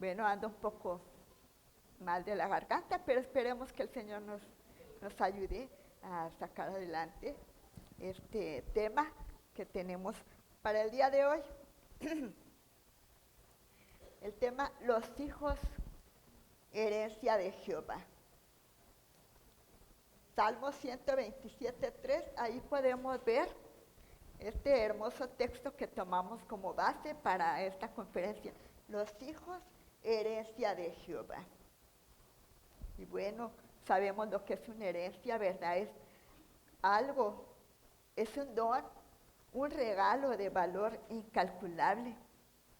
Bueno, ando un poco mal de la garganta, pero esperemos que el Señor nos ayude a sacar adelante este tema que tenemos para el día de hoy. El tema, los hijos, herencia de Jehová. Salmo 127:3, ahí podemos ver este hermoso texto que tomamos como base para esta conferencia. Los hijos, herencia de Jehová. Y bueno, sabemos lo que es una herencia, ¿verdad? Es algo, es un don, un regalo de valor incalculable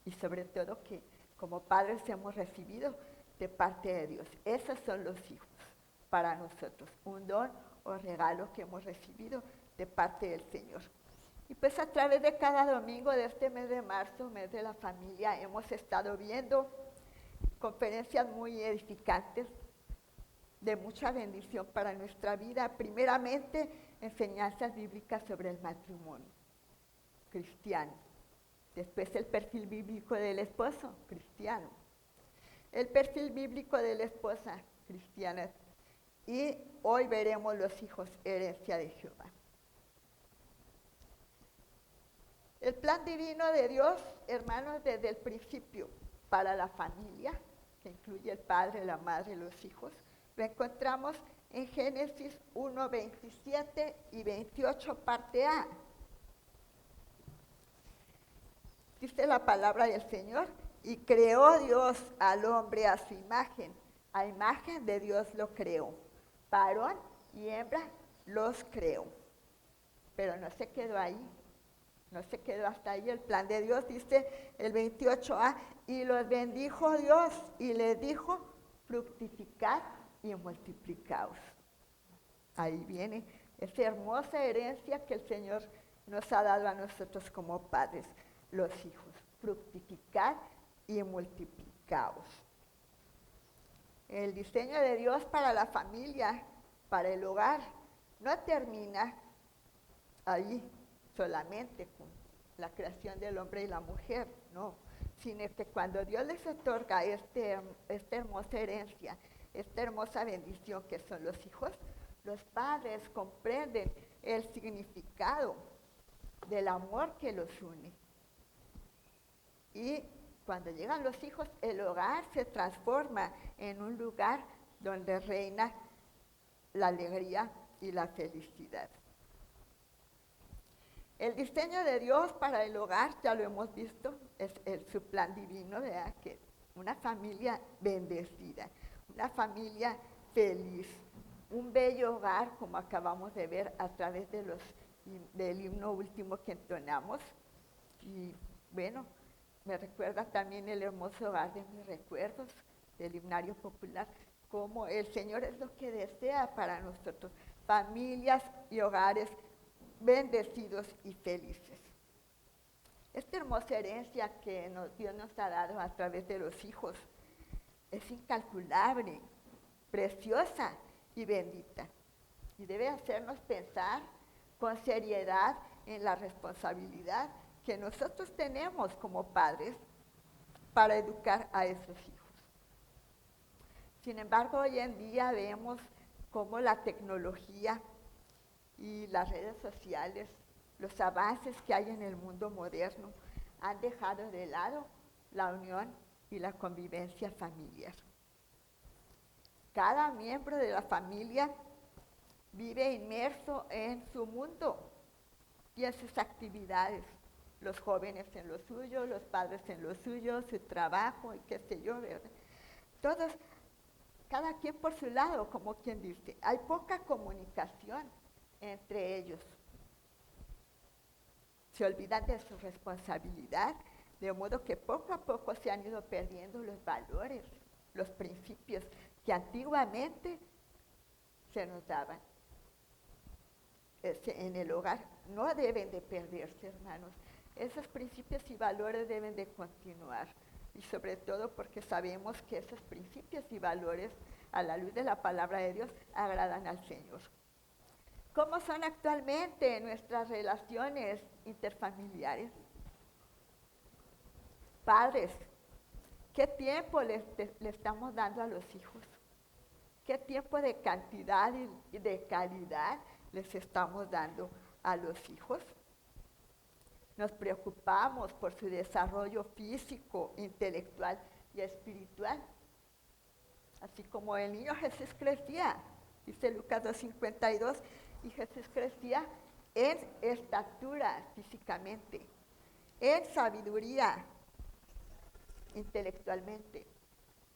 y sobre todo que como padres hemos recibido de parte de Dios. Esos son los hijos para nosotros, un don o regalo que hemos recibido de parte del Señor. Y pues a través de cada domingo de este mes de marzo, mes de la familia, hemos estado viendo conferencias muy edificantes, de mucha bendición para nuestra vida. Primeramente, enseñanzas bíblicas sobre el matrimonio cristiano. Después, el perfil bíblico del esposo cristiano. El perfil bíblico de la esposa cristiana. Y hoy veremos los hijos, herencia de Jehová. El plan divino de Dios, hermanos, desde el principio para la familia, que incluye el padre, la madre y los hijos, lo encontramos en Génesis 1, 27 y 28, parte A. Dice la palabra del Señor, y creó Dios al hombre a su imagen. A imagen de Dios lo creó. Varón y hembra los creó. Pero no se quedó ahí. No se quedó hasta ahí el plan de Dios, dice el 28a, y los bendijo Dios y les dijo, fructificad y multiplicaos. Ahí viene esa hermosa herencia que el Señor nos ha dado a nosotros como padres, los hijos. Fructificad y multiplicaos. El diseño de Dios para la familia, para el hogar, no termina ahí solamente con la creación del hombre y la mujer, no, sino que cuando Dios les otorga esta hermosa herencia, esta hermosa bendición que son los hijos, los padres comprenden el significado del amor que los une. Y cuando llegan los hijos, el hogar se transforma en un lugar donde reina la alegría y la felicidad. El diseño de Dios para el hogar, ya lo hemos visto, es su plan divino, ¿verdad? Que una familia bendecida, una familia feliz, un bello hogar, como acabamos de ver a través del himno último que entonamos. Y bueno, me recuerda también el hermoso hogar de mis recuerdos, del himnario popular, como el Señor es lo que desea para nosotros, familias y hogares bendecidos y felices. Esta hermosa herencia que Dios nos ha dado a través de los hijos es incalculable, preciosa y bendita. Y debe hacernos pensar con seriedad en la responsabilidad que nosotros tenemos como padres para educar a esos hijos. Sin embargo, hoy en día vemos cómo la tecnología y las redes sociales, los avances que hay en el mundo moderno, han dejado de lado la unión y la convivencia familiar. Cada miembro de la familia vive inmerso en su mundo y en sus actividades. Los jóvenes en lo suyo, los padres en lo suyo, su trabajo y qué sé yo, ¿verdad? Todos, cada quien por su lado, como quien dice. Hay poca comunicación entre ellos. Se olvidan de su responsabilidad, de modo que poco a poco se han ido perdiendo los valores, los principios que antiguamente se nos daban. En el hogar no deben de perderse, hermanos. Esos principios y valores deben de continuar. Y sobre todo porque sabemos que esos principios y valores, a la luz de la palabra de Dios, agradan al Señor. ¿Cómo son actualmente nuestras relaciones interfamiliares? Padres, ¿Qué tiempo le estamos dando a los hijos? ¿Qué tiempo de cantidad y de calidad les estamos dando a los hijos? Nos preocupamos por su desarrollo físico, intelectual y espiritual. Así como el niño Jesús crecía, dice Lucas 2:52, y Jesús crecía en estatura físicamente, en sabiduría intelectualmente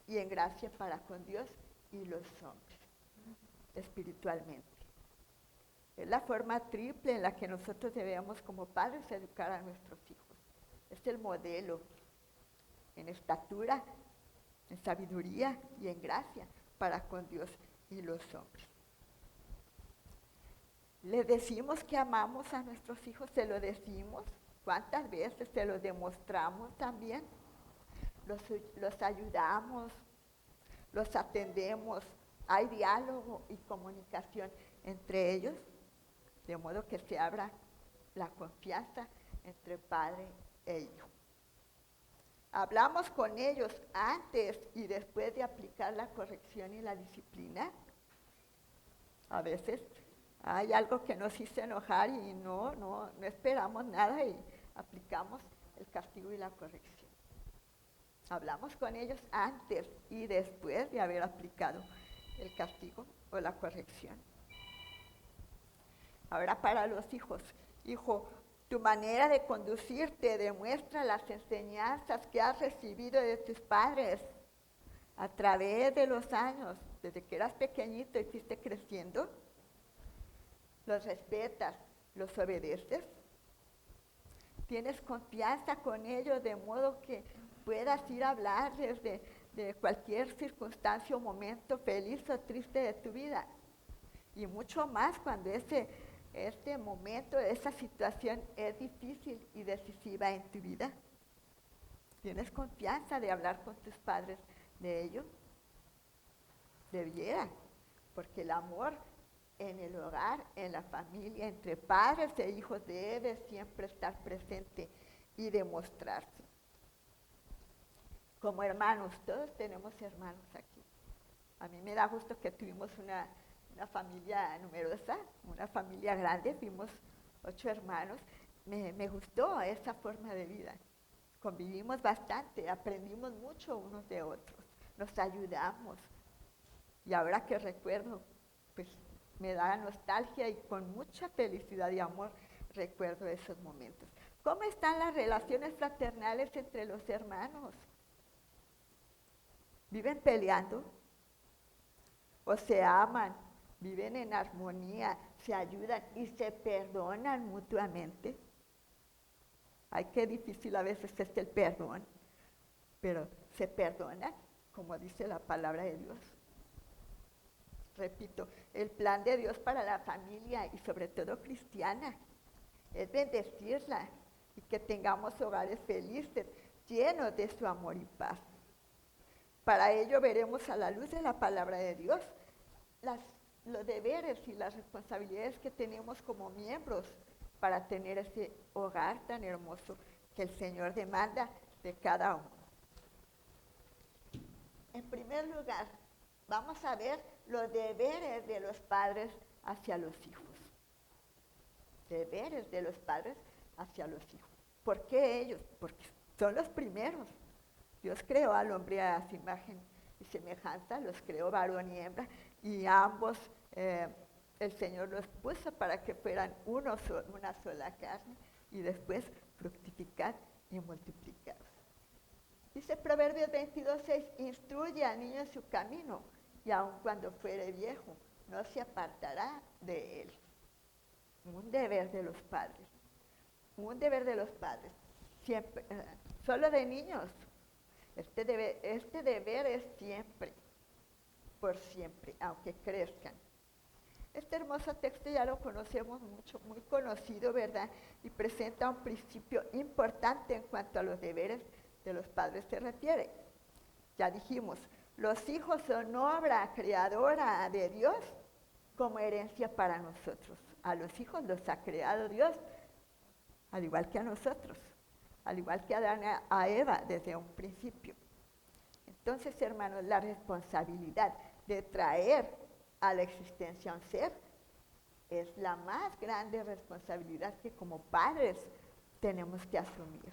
y en gracia para con Dios y los hombres, espiritualmente. Es la forma triple en la que nosotros debemos como padres educar a nuestros hijos. Es el modelo en estatura, en sabiduría y en gracia para con Dios y los hombres. ¿Le decimos que amamos a nuestros hijos? ¿Se lo decimos? ¿Cuántas veces se lo demostramos también? Los ayudamos, los atendemos, hay diálogo y comunicación entre ellos, de modo que se abra la confianza entre padre e hijo. Hablamos con ellos antes y después de aplicar la corrección y la disciplina. A veces hay algo que nos hizo enojar y no esperamos nada y aplicamos el castigo y la corrección. Hablamos con ellos antes y después de haber aplicado el castigo o la corrección. Ahora para los hijos, hijo, tu manera de conducirte demuestra las enseñanzas que has recibido de tus padres a través de los años, desde que eras pequeñito y fuiste creciendo. Los respetas, los obedeces. Tienes confianza con ellos de modo que puedas ir a hablarles de cualquier circunstancia o momento feliz o triste de tu vida. Y mucho más cuando este momento, esa situación es difícil y decisiva en tu vida. ¿Tienes confianza de hablar con tus padres de ello? Debiera, porque el amor en el hogar, en la familia, entre padres e hijos debe siempre estar presente y demostrarse. Como hermanos, todos tenemos hermanos aquí. A mí me da gusto que tuvimos una familia numerosa, una familia grande, fuimos 8 hermanos. Me gustó esa forma de vida. Convivimos bastante, aprendimos mucho unos de otros, nos ayudamos. Y ahora que recuerdo, pues me da nostalgia y con mucha felicidad y amor recuerdo esos momentos. ¿Cómo están las relaciones fraternales entre los hermanos? ¿Viven peleando? ¿O se aman? ¿Viven en armonía? ¿Se ayudan y se perdonan mutuamente? Ay, qué difícil a veces es el perdón, pero se perdonan, como dice la palabra de Dios. Repito, el plan de Dios para la familia y sobre todo cristiana es bendecirla y que tengamos hogares felices, llenos de su amor y paz. Para ello veremos a la luz de la palabra de Dios los deberes y las responsabilidades que tenemos como miembros para tener ese hogar tan hermoso que el Señor demanda de cada uno. En primer lugar, vamos a ver los deberes de los padres hacia los hijos. Deberes de los padres hacia los hijos. ¿Por qué ellos? Porque son los primeros. Dios creó al hombre a su imagen y semejanza, los creó varón y hembra, y ambos el Señor los puso para que fueran una sola carne y después fructificar y multiplicar. Dice Proverbios 22:6, instruye al niño en su camino, y aun cuando fuere viejo, no se apartará de él. Un deber de los padres. Un deber de los padres. Siempre, solo de niños. Este deber es siempre, por siempre, aunque crezcan. Este hermoso texto ya lo conocemos mucho, muy conocido, ¿verdad? Y presenta un principio importante en cuanto a los deberes de los padres se refiere. Ya dijimos, los hijos son obra creadora de Dios como herencia para nosotros. A los hijos los ha creado Dios, al igual que a nosotros, al igual que a Adán y a Eva desde un principio. Entonces, hermanos, la responsabilidad de traer a la existencia un ser es la más grande responsabilidad que como padres tenemos que asumir.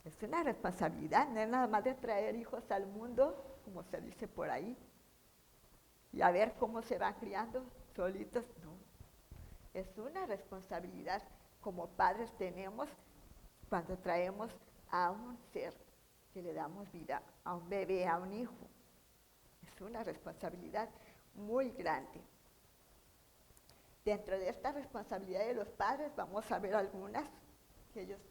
Es una responsabilidad, no es nada más de traer hijos al mundo, como se dice por ahí, y a ver cómo se van criando solitos, no. Es una responsabilidad como padres tenemos cuando traemos a un ser que le damos vida, a un bebé, a un hijo. Es una responsabilidad muy grande. Dentro de esta responsabilidad de los padres vamos a ver algunas que ellos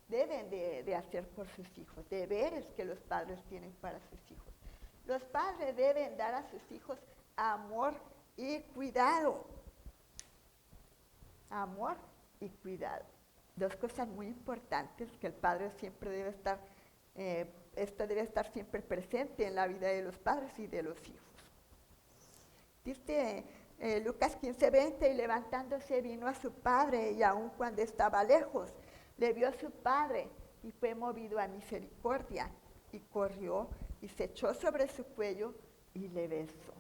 deben de hacer por sus hijos, deberes que los padres tienen para sus hijos. Los padres deben dar a sus hijos amor y cuidado. Amor y cuidado. Dos cosas muy importantes que el padre siempre debe estar, esto debe estar siempre presente en la vida de los padres y de los hijos. Dice Lucas 15:20, y levantándose vino a su padre, y aun cuando estaba lejos, le vio a su padre, y fue movido a misericordia, y corrió, y se echó sobre su cuello, y le besó.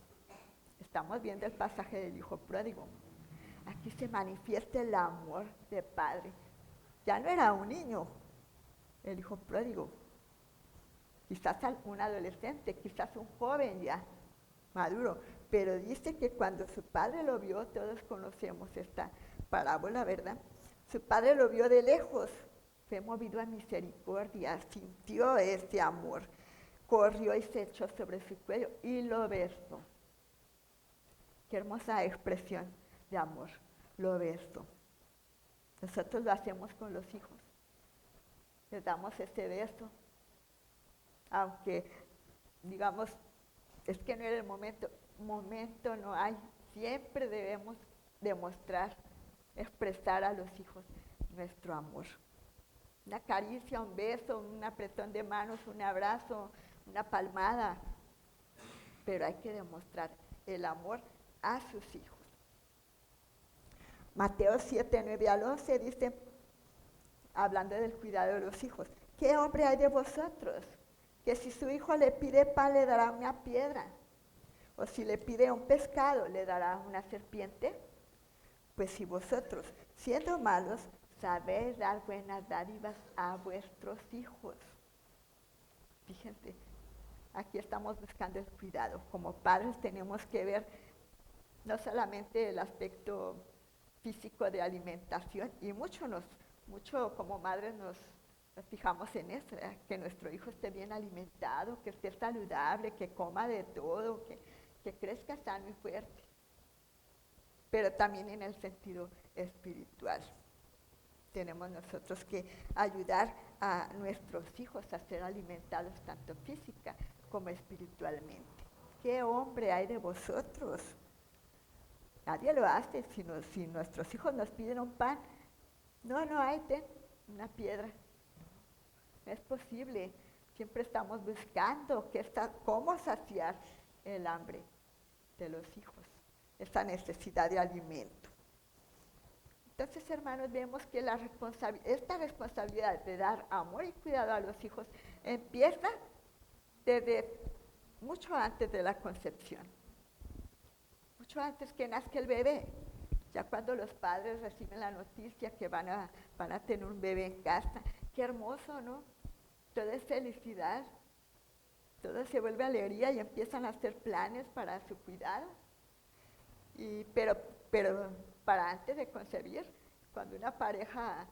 Estamos viendo el pasaje del hijo pródigo. Aquí se manifiesta el amor del padre. Ya no era un niño, el hijo pródigo. Quizás un adolescente, quizás un joven ya, maduro. Pero dice que cuando su padre lo vio, todos conocemos esta parábola, ¿verdad? Su padre lo vio de lejos, fue movido a misericordia, sintió ese amor, corrió y se echó sobre su cuello y lo besó. Qué hermosa expresión de amor, lo besó. Nosotros lo hacemos con los hijos, les damos ese beso, aunque digamos, es que no era el momento no hay, siempre debemos demostrar, expresar a los hijos nuestro amor. Una caricia, un beso, un apretón de manos, un abrazo, una palmada, pero hay que demostrar el amor a sus hijos. Mateo 7:9-11 dice, hablando del cuidado de los hijos, ¿qué hombre hay de vosotros que si su hijo le pide pan le dará una piedra? ¿O si le pide un pescado le dará una serpiente? Pues si vosotros, siendo malos, sabéis dar buenas dádivas a vuestros hijos. Fíjense, aquí estamos buscando el cuidado. Como padres tenemos que ver no solamente el aspecto físico de alimentación, y mucho como madres nos fijamos en eso, que nuestro hijo esté bien alimentado, que esté saludable, que coma de todo, que crezca sano y fuerte, pero también en el sentido espiritual. Tenemos nosotros que ayudar a nuestros hijos a ser alimentados tanto física como espiritualmente. ¿Qué hombre hay de vosotros? Nadie lo hace, si nuestros hijos nos piden un pan, no hay, ten una piedra. No es posible, siempre estamos buscando cómo saciar el hambre de los hijos, esa necesidad de alimento. Entonces, hermanos, vemos que esta responsabilidad de dar amor y cuidado a los hijos empieza desde mucho antes de la concepción, mucho antes que nazca el bebé. Ya cuando los padres reciben la noticia que van a tener un bebé en casa, qué hermoso, ¿no? Todo es felicidad, todo se vuelve alegría y empiezan a hacer planes para su cuidado. Pero para antes de concebir, cuando una pareja,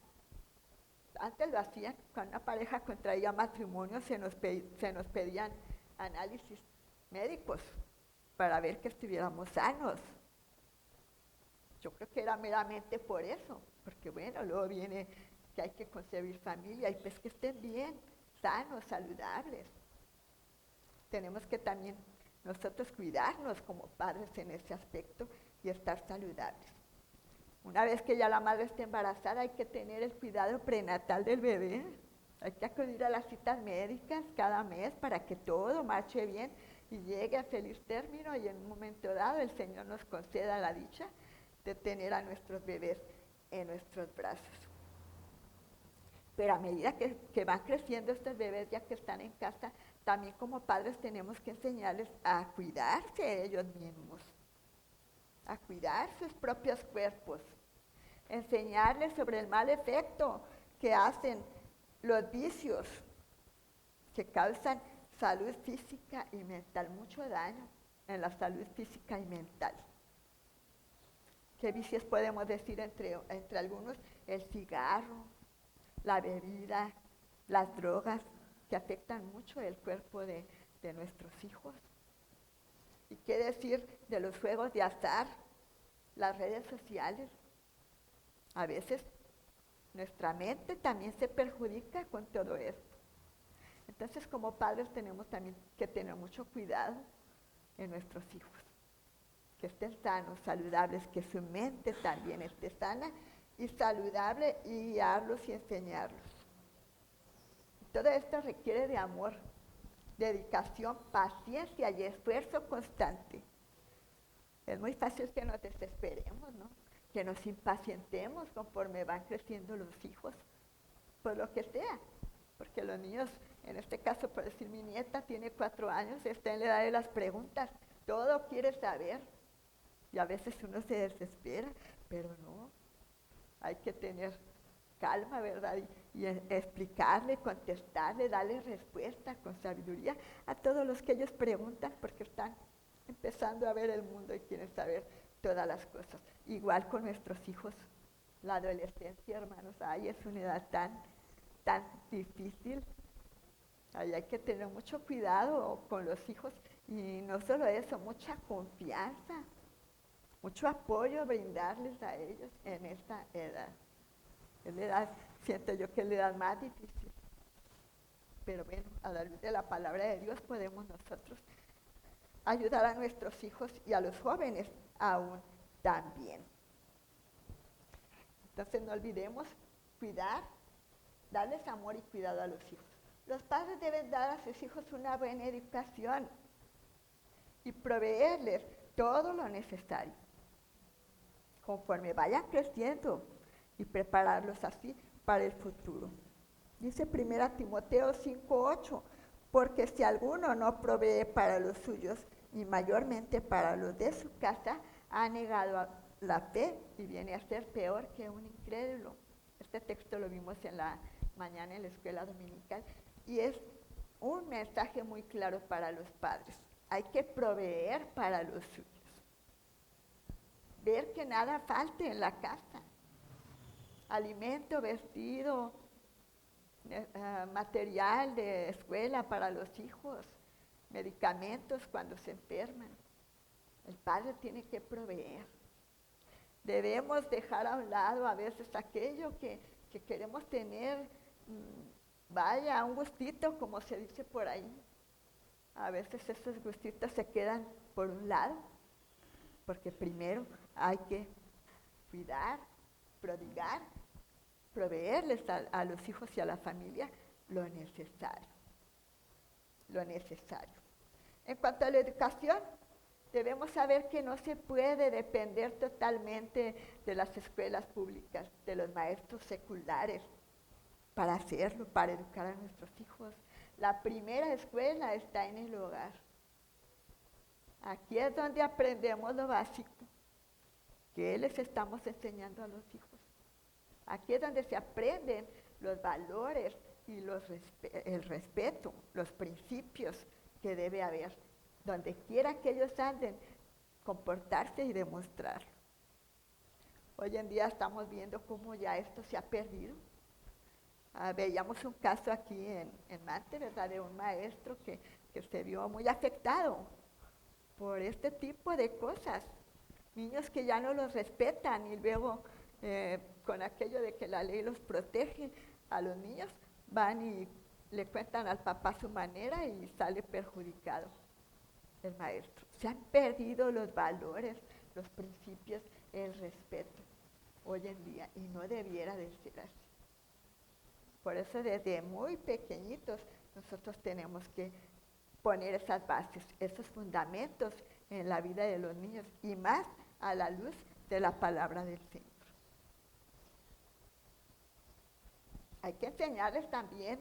antes lo hacían, cuando una pareja contraía matrimonio se nos pedían análisis médicos para ver que estuviéramos sanos. Yo creo que era meramente por eso, porque bueno, luego viene que hay que concebir familia y pues que estén bien, sanos, saludables. Tenemos que también nosotros cuidarnos como padres en ese aspecto y estar saludables. Una vez que ya la madre esté embarazada, hay que tener el cuidado prenatal del bebé. Hay que acudir a las citas médicas cada mes para que todo marche bien y llegue a feliz término y en un momento dado el Señor nos conceda la dicha de tener a nuestros bebés en nuestros brazos. Pero a medida que van creciendo estos bebés, ya que están en casa, también como padres tenemos que enseñarles a cuidarse ellos mismos, a cuidar sus propios cuerpos, enseñarles sobre el mal efecto que hacen los vicios, que causan salud física y mental, mucho daño en la salud física y mental. ¿Qué vicios podemos decir entre algunos? El cigarro, la bebida, las drogas, que afectan mucho el cuerpo de nuestros hijos. ¿Y qué decir de los juegos de azar, las redes sociales? A veces nuestra mente también se perjudica con todo esto. Entonces, como padres tenemos también que tener mucho cuidado en nuestros hijos, que estén sanos, saludables, que su mente también esté sana y saludable, y guiarlos y enseñarlos. Todo esto requiere de amor, dedicación, paciencia y esfuerzo constante. Es muy fácil que nos desesperemos, ¿no? Que nos impacientemos conforme van creciendo los hijos, por lo que sea. Porque los niños, en este caso, por decir, mi nieta tiene 4 años, está en la edad de las preguntas, todo quiere saber. Y a veces uno se desespera, pero no, hay que tener calma, ¿verdad? Y explicarle, contestarle, darle respuesta con sabiduría a todos los que ellos preguntan, porque están empezando a ver el mundo y quieren saber todas las cosas. Igual con nuestros hijos, la adolescencia, hermanos, ay, es una edad tan difícil. Ahí hay que tener mucho cuidado con los hijos, y no solo eso, mucha confianza, mucho apoyo brindarles a ellos en esta edad. Es la edad, siento yo que es la edad más difícil. Pero bueno, a la luz de la palabra de Dios podemos nosotros ayudar a nuestros hijos y a los jóvenes aún también. Entonces no olvidemos cuidar, darles amor y cuidado a los hijos. Los padres deben dar a sus hijos una buena educación y proveerles todo lo necesario conforme vayan creciendo, y prepararlos así para el futuro. Dice 1 Timoteo 5:8, porque si alguno no provee para los suyos, y mayormente para los de su casa, ha negado la fe y viene a ser peor que un incrédulo. Este texto lo vimos en la mañana en la escuela dominical, y es un mensaje muy claro para los padres. Hay que proveer para los suyos. Ver que nada falte en la casa. Alimento, vestido, material de escuela para los hijos, medicamentos cuando se enferman. El padre tiene que proveer. Debemos dejar a un lado a veces aquello que queremos tener, vaya, un gustito, como se dice por ahí. A veces esos gustitos se quedan por un lado, porque primero hay que cuidar, prodigar, proveerles a los hijos y a la familia lo necesario. Lo necesario. En cuanto a la educación, debemos saber que no se puede depender totalmente de las escuelas públicas, de los maestros seculares, para hacerlo, para educar a nuestros hijos. La primera escuela está en el hogar. Aquí es donde aprendemos lo básico. ¿Qué les estamos enseñando a los hijos? Aquí es donde se aprenden los valores y el respeto, los principios que debe haber, donde quiera que ellos anden, comportarse y demostrarlo. Hoy en día estamos viendo cómo ya esto se ha perdido. Veíamos un caso aquí en Mante, ¿verdad?, de un maestro que se vio muy afectado por este tipo de cosas. Niños que ya no los respetan, y luego con aquello de que la ley los protege a los niños, van y le cuentan al papá su manera y sale perjudicado el maestro. Se han perdido los valores, los principios, el respeto hoy en día, y no debiera de ser así. Por eso desde muy pequeñitos nosotros tenemos que poner esas bases, esos fundamentos en la vida de los niños, y más a la luz de la palabra del Señor. Hay que enseñarles también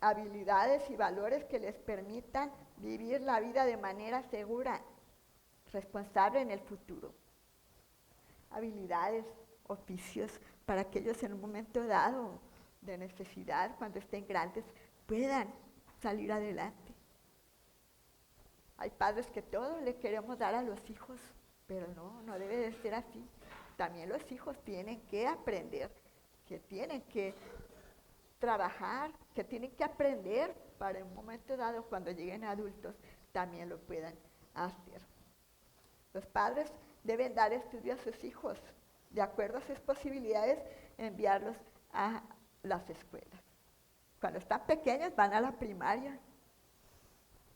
habilidades y valores que les permitan vivir la vida de manera segura, responsable en el futuro. Habilidades, oficios, para que ellos en un momento dado de necesidad, cuando estén grandes, puedan salir adelante. Hay padres que todo le queremos dar a los hijos, pero no debe de ser así. También los hijos tienen que aprender, que tienen que trabajar, que tienen que aprender para en un momento dado, cuando lleguen adultos, también lo puedan hacer. Los padres deben dar estudio a sus hijos, de acuerdo a sus posibilidades, enviarlos a las escuelas. Cuando están pequeños van a la primaria,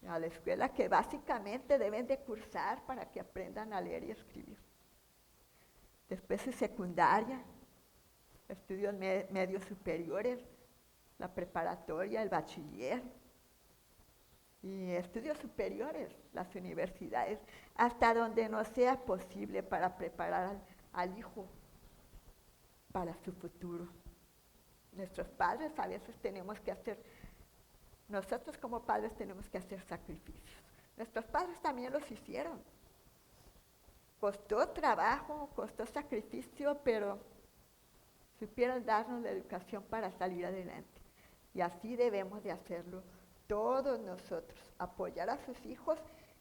a la escuela que básicamente deben de cursar para que aprendan a leer y escribir. Después su secundaria, estudios medios superiores, la preparatoria, el bachiller, y estudios superiores, las universidades, hasta donde no sea posible para preparar al hijo para su futuro. Nuestros padres a veces nosotros como padres tenemos que hacer sacrificios. Nuestros padres también los hicieron. Costó trabajo, costó sacrificio, pero supieron darnos la educación para salir adelante. Y así debemos de hacerlo todos nosotros, apoyar a sus hijos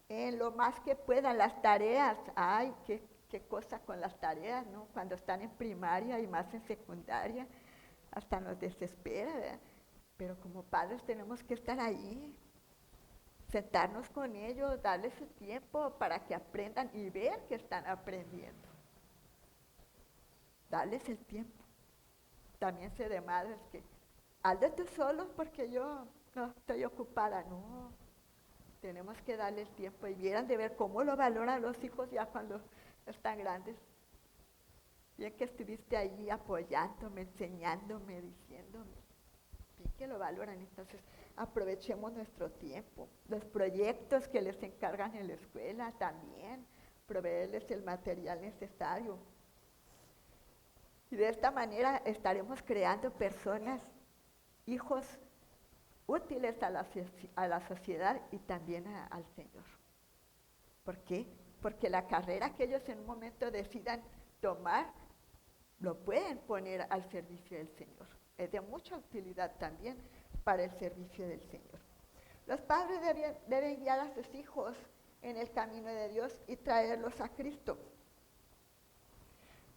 en lo más que puedan. Las tareas, ay, qué cosa con las tareas, ¿no? Cuando están en primaria y más en secundaria, hasta nos desespera, ¿verdad? Pero como padres tenemos que estar ahí, sentarnos con ellos, darles su tiempo para que aprendan y ver que están aprendiendo. Darles el tiempo. También sé de madres que, hazlo tú solo porque yo no estoy ocupada. No, tenemos que darles tiempo y vieran de ver cómo lo valoran los hijos ya cuando están grandes. Bien que estuviste allí apoyándome, enseñándome, diciéndome. Bien que lo valoran, entonces aprovechemos nuestro tiempo. Los proyectos que les encargan en la escuela también, proveerles el material necesario. Y de esta manera estaremos creando personas, hijos útiles a la sociedad y también al Señor. ¿Por qué? Porque la carrera que ellos en un momento decidan tomar, lo pueden poner al servicio del Señor. Es de mucha utilidad también para el servicio del Señor. Los padres deben guiar a sus hijos en el camino de Dios y traerlos a Cristo.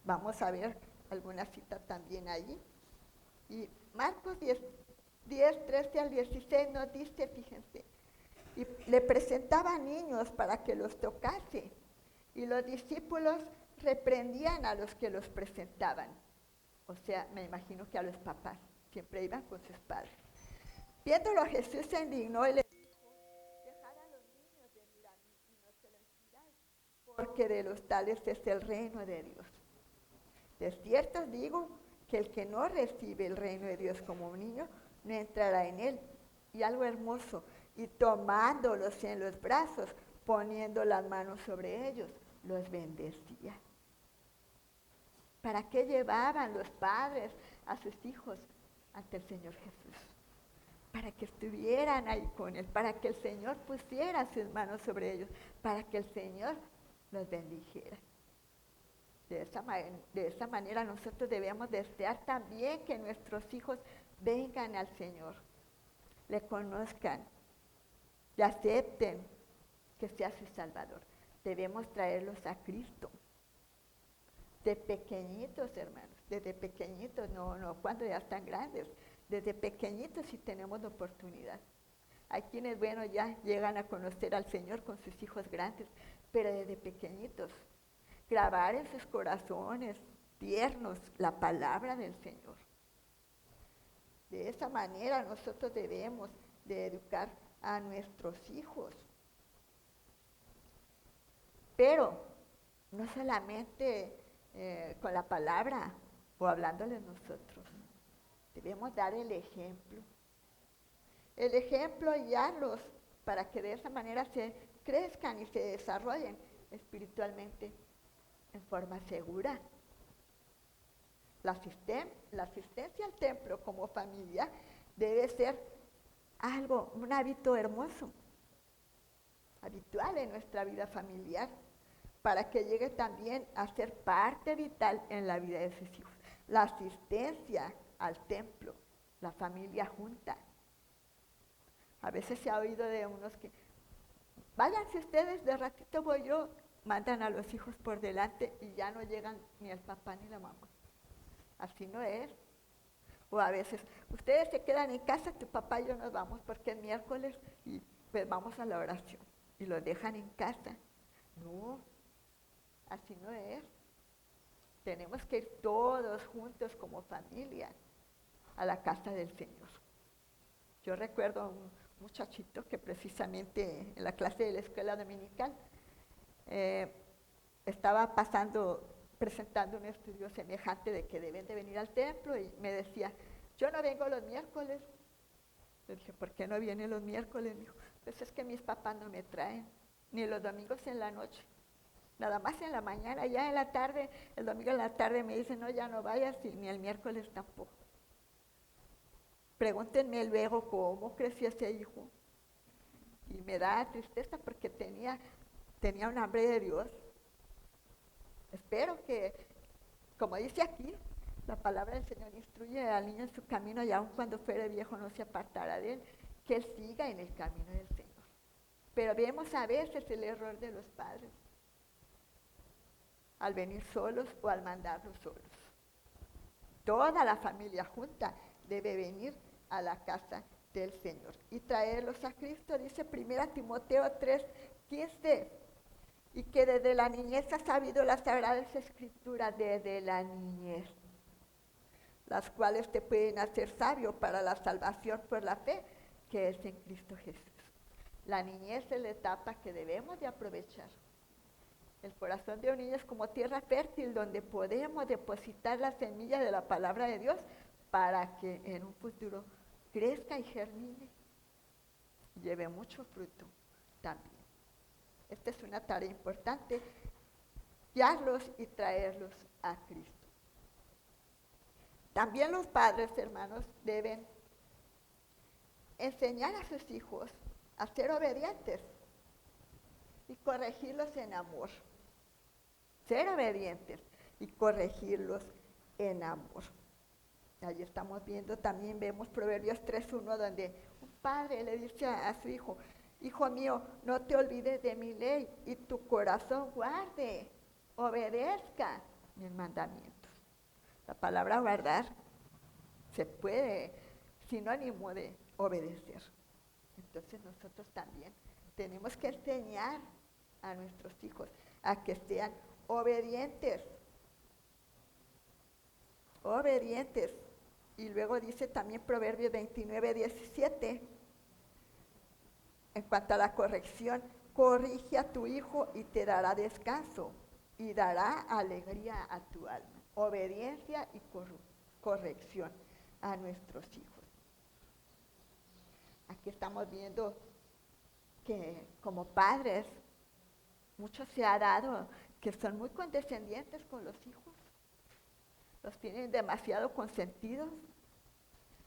Vamos a ver alguna cita también allí. Y Marcos 10, 13 al 16 nos dice, fíjense, y le presentaba niños para que los tocase, y los discípulos reprendían a los que los presentaban. O sea, me imagino que a los papás, siempre iban con sus padres. Viéndolo, Jesús se indignó y le dijo, dejad a los niños venir a mí y no se lo impidáis, porque de los tales es el reino de Dios. De cierto os digo que el que no recibe el reino de Dios como un niño, no entrará en él. Y algo hermoso, y tomándolos en los brazos, poniendo las manos sobre ellos, los bendecía. ¿Para qué llevaban los padres a sus hijos ante el Señor Jesús? Para que estuvieran ahí con Él, para que el Señor pusiera sus manos sobre ellos, para que el Señor los bendijera. De esa manera nosotros debemos desear también que nuestros hijos vengan al Señor, le conozcan, le acepten, que sea su Salvador. Debemos traerlos a Cristo. De pequeñitos, hermanos, desde pequeñitos, no cuando ya están grandes, desde pequeñitos sí tenemos la oportunidad. Hay quienes, bueno, ya llegan a conocer al Señor con sus hijos grandes, pero desde pequeñitos, grabar en sus corazones tiernos la palabra del Señor. De esa manera nosotros debemos de educar a nuestros hijos. Pero no solamente con la palabra o hablándoles nosotros. Debemos dar el ejemplo. El ejemplo y guiarlos para que de esa manera se crezcan y se desarrollen espiritualmente en forma segura. La asistencia al templo como familia debe ser un hábito hermoso, habitual en nuestra vida familiar, para que llegue también a ser parte vital en la vida de sus hijos. La asistencia al templo, la familia junta. A veces se ha oído de unos que, váyanse ustedes, de ratito voy yo, mandan a los hijos por delante y ya no llegan ni el papá ni la mamá. Así no es. O a veces, ustedes se quedan en casa, tu papá y yo nos vamos porque es miércoles y pues vamos a la oración. Y los dejan en casa. No, así no es. Tenemos que ir todos juntos como familia a la casa del Señor. Yo recuerdo a un muchachito que precisamente en la clase de la escuela dominical estaba presentando un estudio semejante de que deben de venir al templo y me decía, yo no vengo los miércoles. Le dije, ¿por qué no vienen los miércoles? Me dijo, pues es que mis papás no me traen, ni los domingos en la noche. Nada más en la mañana, ya en la tarde, el domingo en la tarde me dicen, no, ya no vayas, y ni el miércoles tampoco. Pregúntenme luego cómo creció ese hijo. Y me da tristeza porque tenía un hambre de Dios. Espero que, como dice aquí, la palabra del Señor instruye al niño en su camino y aun cuando fuere viejo no se apartará de él, que él siga en el camino del Señor. Pero vemos a veces el error de los padres, al venir solos o al mandarlos solos. Toda la familia junta debe venir a la casa del Señor y traerlos a Cristo, dice 1 Timoteo 3:15, y que desde la niñez ha sabido las sagradas escrituras, desde la niñez, las cuales te pueden hacer sabio para la salvación por la fe que es en Cristo Jesús. La niñez es la etapa que debemos de aprovechar. El corazón de un niño es como tierra fértil donde podemos depositar la semilla de la palabra de Dios para que en un futuro crezca y germine y lleve mucho fruto también. Esta es una tarea importante, guiarlos y traerlos a Cristo. También los padres, hermanos, deben enseñar a sus hijos a ser obedientes y corregirlos en amor. Ser obedientes y corregirlos en amor. Ahí estamos viendo, también vemos Proverbios 3:1, donde un padre le dice a su hijo, hijo mío, no te olvides de mi ley y tu corazón guarde, obedezca mis mandamientos. La palabra guardar se puede, sinónimo de obedecer. Entonces nosotros también tenemos que enseñar a nuestros hijos a que sean obedientes. Obedientes. Y luego dice también Proverbios 29:17, en cuanto a la corrección, corrige a tu hijo y te dará descanso y dará alegría a tu alma. Obediencia y corrección a nuestros hijos. Aquí estamos viendo que como padres, mucho se ha dado que son muy condescendientes con los hijos. Los tienen demasiado consentidos.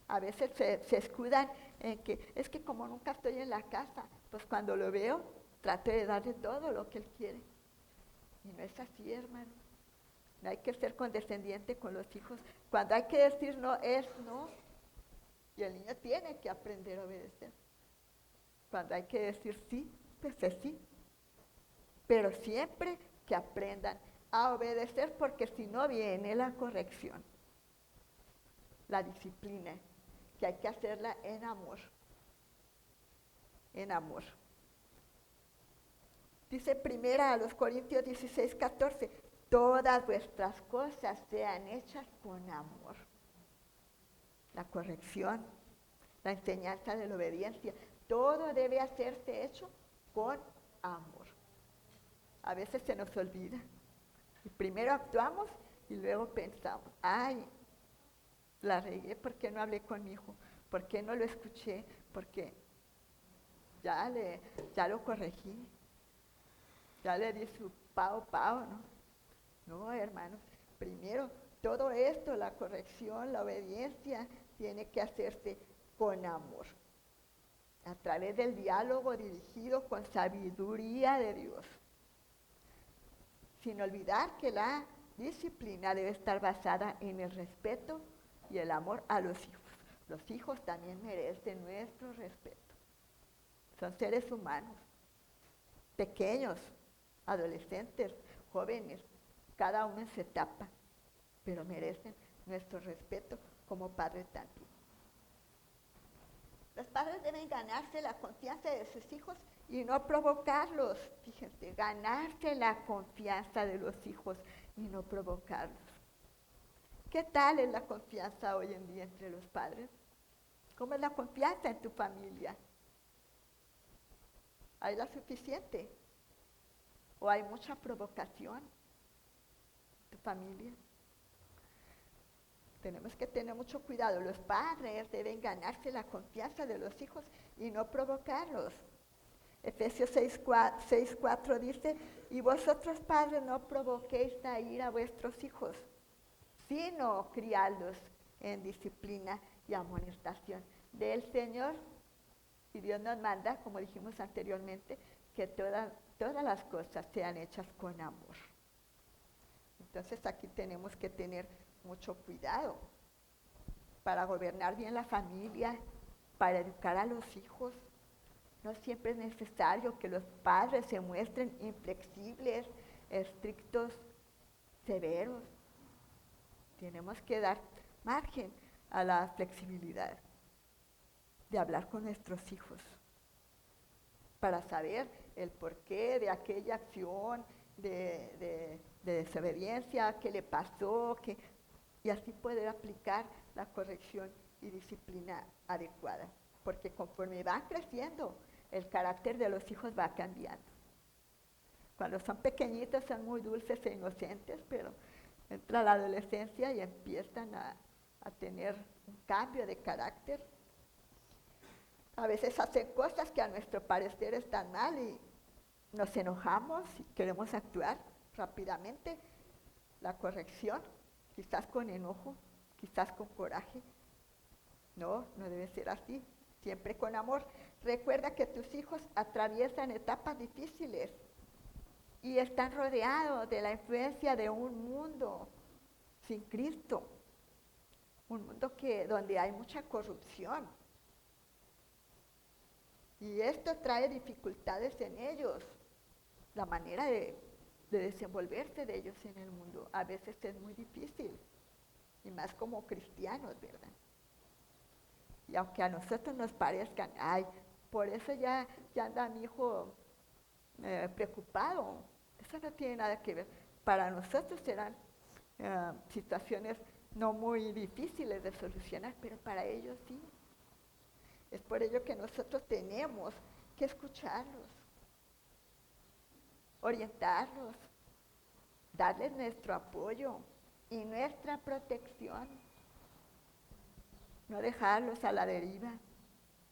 A veces se escudan en que es que como nunca estoy en la casa, pues cuando lo veo, trato de darle todo lo que él quiere. Y no es así, hermano. No hay que ser condescendiente con los hijos. Cuando hay que decir no, es no. Y el niño tiene que aprender a obedecer. Cuando hay que decir sí, pues es sí. Pero siempre que aprendan a obedecer, porque si no viene la corrección, la disciplina, que hay que hacerla en amor. En amor. Dice 1 Corintios 16:14, todas vuestras cosas sean hechas con amor. La corrección, la enseñanza de la obediencia, todo debe hacerse hecho con amor. A veces se nos olvida. Y primero actuamos y luego pensamos, ay, la regué, ¿por qué no hablé con mi hijo? ¿Por qué no lo escuché? Porque ya lo corregí. Ya le di su pao, ¿no? No, hermanos, primero Todo esto, la corrección, la obediencia, tiene que hacerse con amor, a través del diálogo dirigido con sabiduría de Dios, sin olvidar que la disciplina debe estar basada en el respeto y el amor a los hijos. Los hijos también merecen nuestro respeto. Son seres humanos, pequeños, adolescentes, jóvenes, cada uno en su etapa, pero merecen nuestro respeto como padres también. Los padres deben ganarse la confianza de sus hijos y no provocarlos. Fíjense, ganarse la confianza de los hijos y no provocarlos. ¿Qué tal es la confianza hoy en día entre los padres? ¿Cómo es la confianza en tu familia? ¿Hay la suficiente? ¿O hay mucha provocación en tu familia? Tenemos que tener mucho cuidado. Los padres deben ganarse la confianza de los hijos y no provocarlos. Efesios 6:4 dice, y vosotros padres no provoquéis a ira a vuestros hijos, sino criadlos en disciplina y amonestación del Señor. Y Dios nos manda, como dijimos anteriormente, que todas las cosas sean hechas con amor. Entonces aquí tenemos que tener mucho cuidado para gobernar bien la familia, para educar a los hijos. No siempre es necesario que los padres se muestren inflexibles, estrictos, severos. Tenemos que dar margen a la flexibilidad de hablar con nuestros hijos para saber el porqué de aquella acción de desobediencia, qué le pasó, y así poder aplicar la corrección y disciplina adecuada. Porque conforme van creciendo, el carácter de los hijos va cambiando. Cuando son pequeñitos son muy dulces e inocentes, pero entra la adolescencia y empiezan a tener un cambio de carácter. A veces hacen cosas que a nuestro parecer están mal y nos enojamos y queremos actuar rápidamente. La corrección, quizás con enojo, quizás con coraje. No debe ser así, siempre con amor. Recuerda que tus hijos atraviesan etapas difíciles y están rodeados de la influencia de un mundo sin Cristo, un mundo donde hay mucha corrupción. Y esto trae dificultades en ellos, la manera de desenvolverse de ellos en el mundo. A veces es muy difícil, y más como cristianos, ¿verdad? Y aunque a nosotros nos parezcan, ay, por eso ya anda mi hijo preocupado, eso no tiene nada que ver. Para nosotros serán situaciones no muy difíciles de solucionar, pero para ellos sí. Es por ello que nosotros tenemos que escucharlos, orientarlos, darles nuestro apoyo y nuestra protección. No dejarlos a la deriva.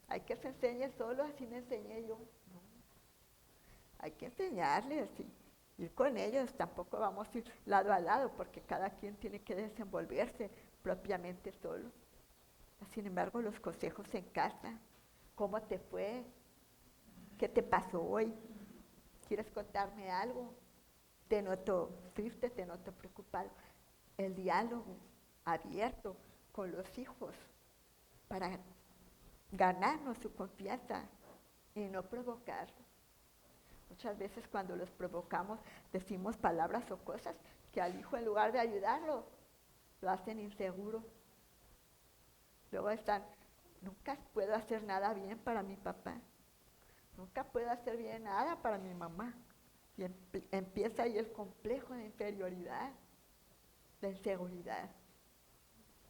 Hay que se enseñe solo, así me enseñé yo. No. Hay que enseñarles y ir con ellos. Tampoco vamos a ir lado a lado, porque cada quien tiene que desenvolverse propiamente solo. Sin embargo, los consejos en casa. ¿Cómo te fue? ¿Qué te pasó hoy? ¿Quieres contarme algo? Te noto triste, te noto preocupado. El diálogo abierto con los hijos para ganarnos su confianza y no provocarlos. Muchas veces cuando los provocamos decimos palabras o cosas que al hijo, en lugar de ayudarlo, lo hacen inseguro. Luego están, nunca puedo hacer nada bien para mi papá, nunca puedo hacer bien nada para mi mamá. Y empieza ahí el complejo de inferioridad, de inseguridad.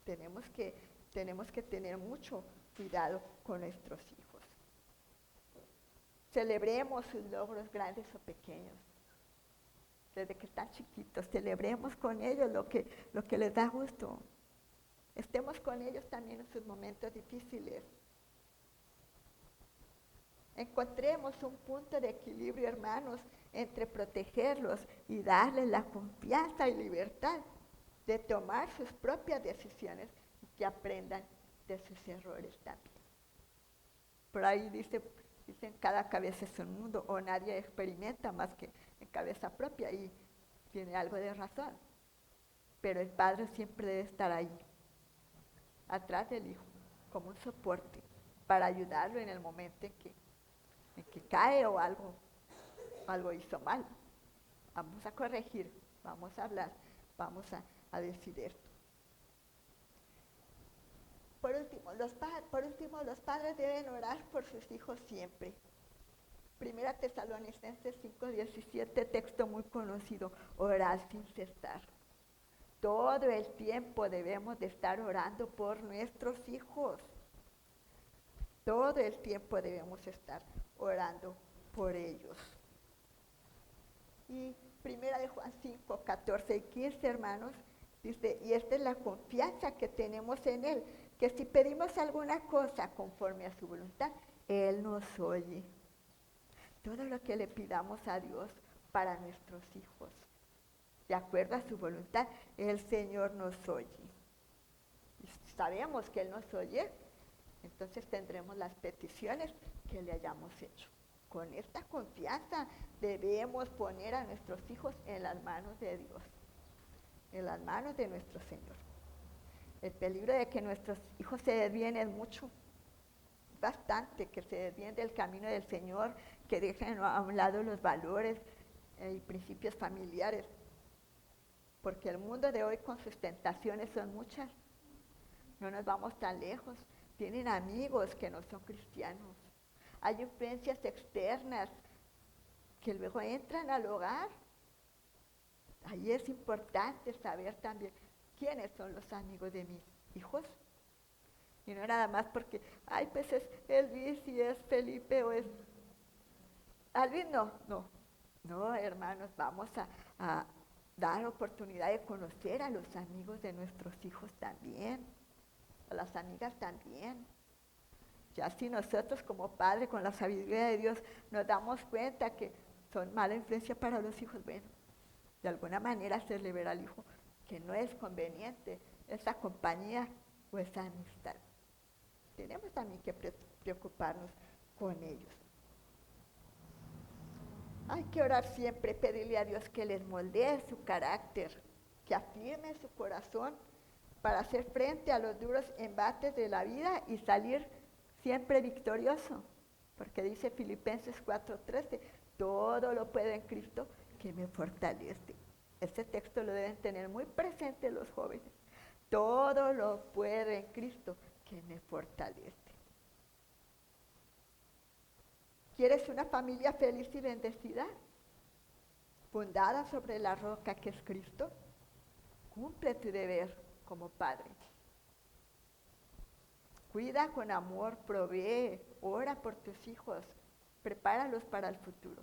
Tenemos que tener mucho cuidado con nuestros hijos. Celebremos sus logros grandes o pequeños. Desde que están chiquitos, celebremos con ellos lo que les da gusto. Estemos con ellos también en sus momentos difíciles. Encontremos un punto de equilibrio, hermanos, entre protegerlos y darles la confianza y libertad de tomar sus propias decisiones y que aprendan de sus errores también. Por ahí dicen, cada cabeza es un mundo, o nadie experimenta más que en cabeza propia, y tiene algo de razón. Pero el padre siempre debe estar ahí, atrás del hijo, como un soporte, para ayudarlo en el momento en que cae o algo hizo mal. Vamos a corregir, vamos a hablar, vamos a decir esto. Por último, los padres deben orar por sus hijos siempre. Primera Tesalonicenses 5:17, texto muy conocido, orar sin cesar. Todo el tiempo debemos de estar orando por nuestros hijos. Todo el tiempo debemos estar orando por ellos. Y primera de Juan 5:14 y 15, hermanos, dice, y esta es la confianza que tenemos en Él, que si pedimos alguna cosa conforme a su voluntad, Él nos oye. Todo lo que le pidamos a Dios para nuestros hijos, de acuerdo a su voluntad, el Señor nos oye. Y si sabemos que Él nos oye, entonces tendremos las peticiones que le hayamos hecho. Con esta confianza debemos poner a nuestros hijos en las manos de Dios, en las manos de nuestro Señor. El peligro de que nuestros hijos se desvíen es mucho, bastante, que se desvíen del camino del Señor, que dejen a un lado los valores y principios familiares, porque el mundo de hoy con sus tentaciones son muchas. No nos vamos tan lejos. Tienen amigos que no son cristianos. Hay influencias externas que luego entran al hogar. Ahí es importante saber también quiénes son los amigos de mis hijos. Y no nada más porque, ay, pues es Luis y es Felipe o es Alvin, no, hermanos, vamos a dar oportunidad de conocer a los amigos de nuestros hijos también, a las amigas también. Ya si nosotros como padres, con la sabiduría de Dios, nos damos cuenta que son mala influencia para los hijos, bueno, de alguna manera hacerle ver al hijo que no es conveniente esa compañía o esa amistad. Tenemos también que preocuparnos con ellos. Hay que orar siempre, pedirle a Dios que les moldee su carácter, que afirme su corazón para hacer frente a los duros embates de la vida y salir siempre victorioso. Porque dice Filipenses 4:13, todo lo puedo en Cristo que me fortalece. Este texto lo deben tener muy presente los jóvenes. Todo lo puedo en Cristo que me fortalece. ¿Quieres una familia feliz y bendecida? Fundada sobre la roca que es Cristo. Cumple tu deber como padre. Cuida con amor, provee, ora por tus hijos, prepáralos para el futuro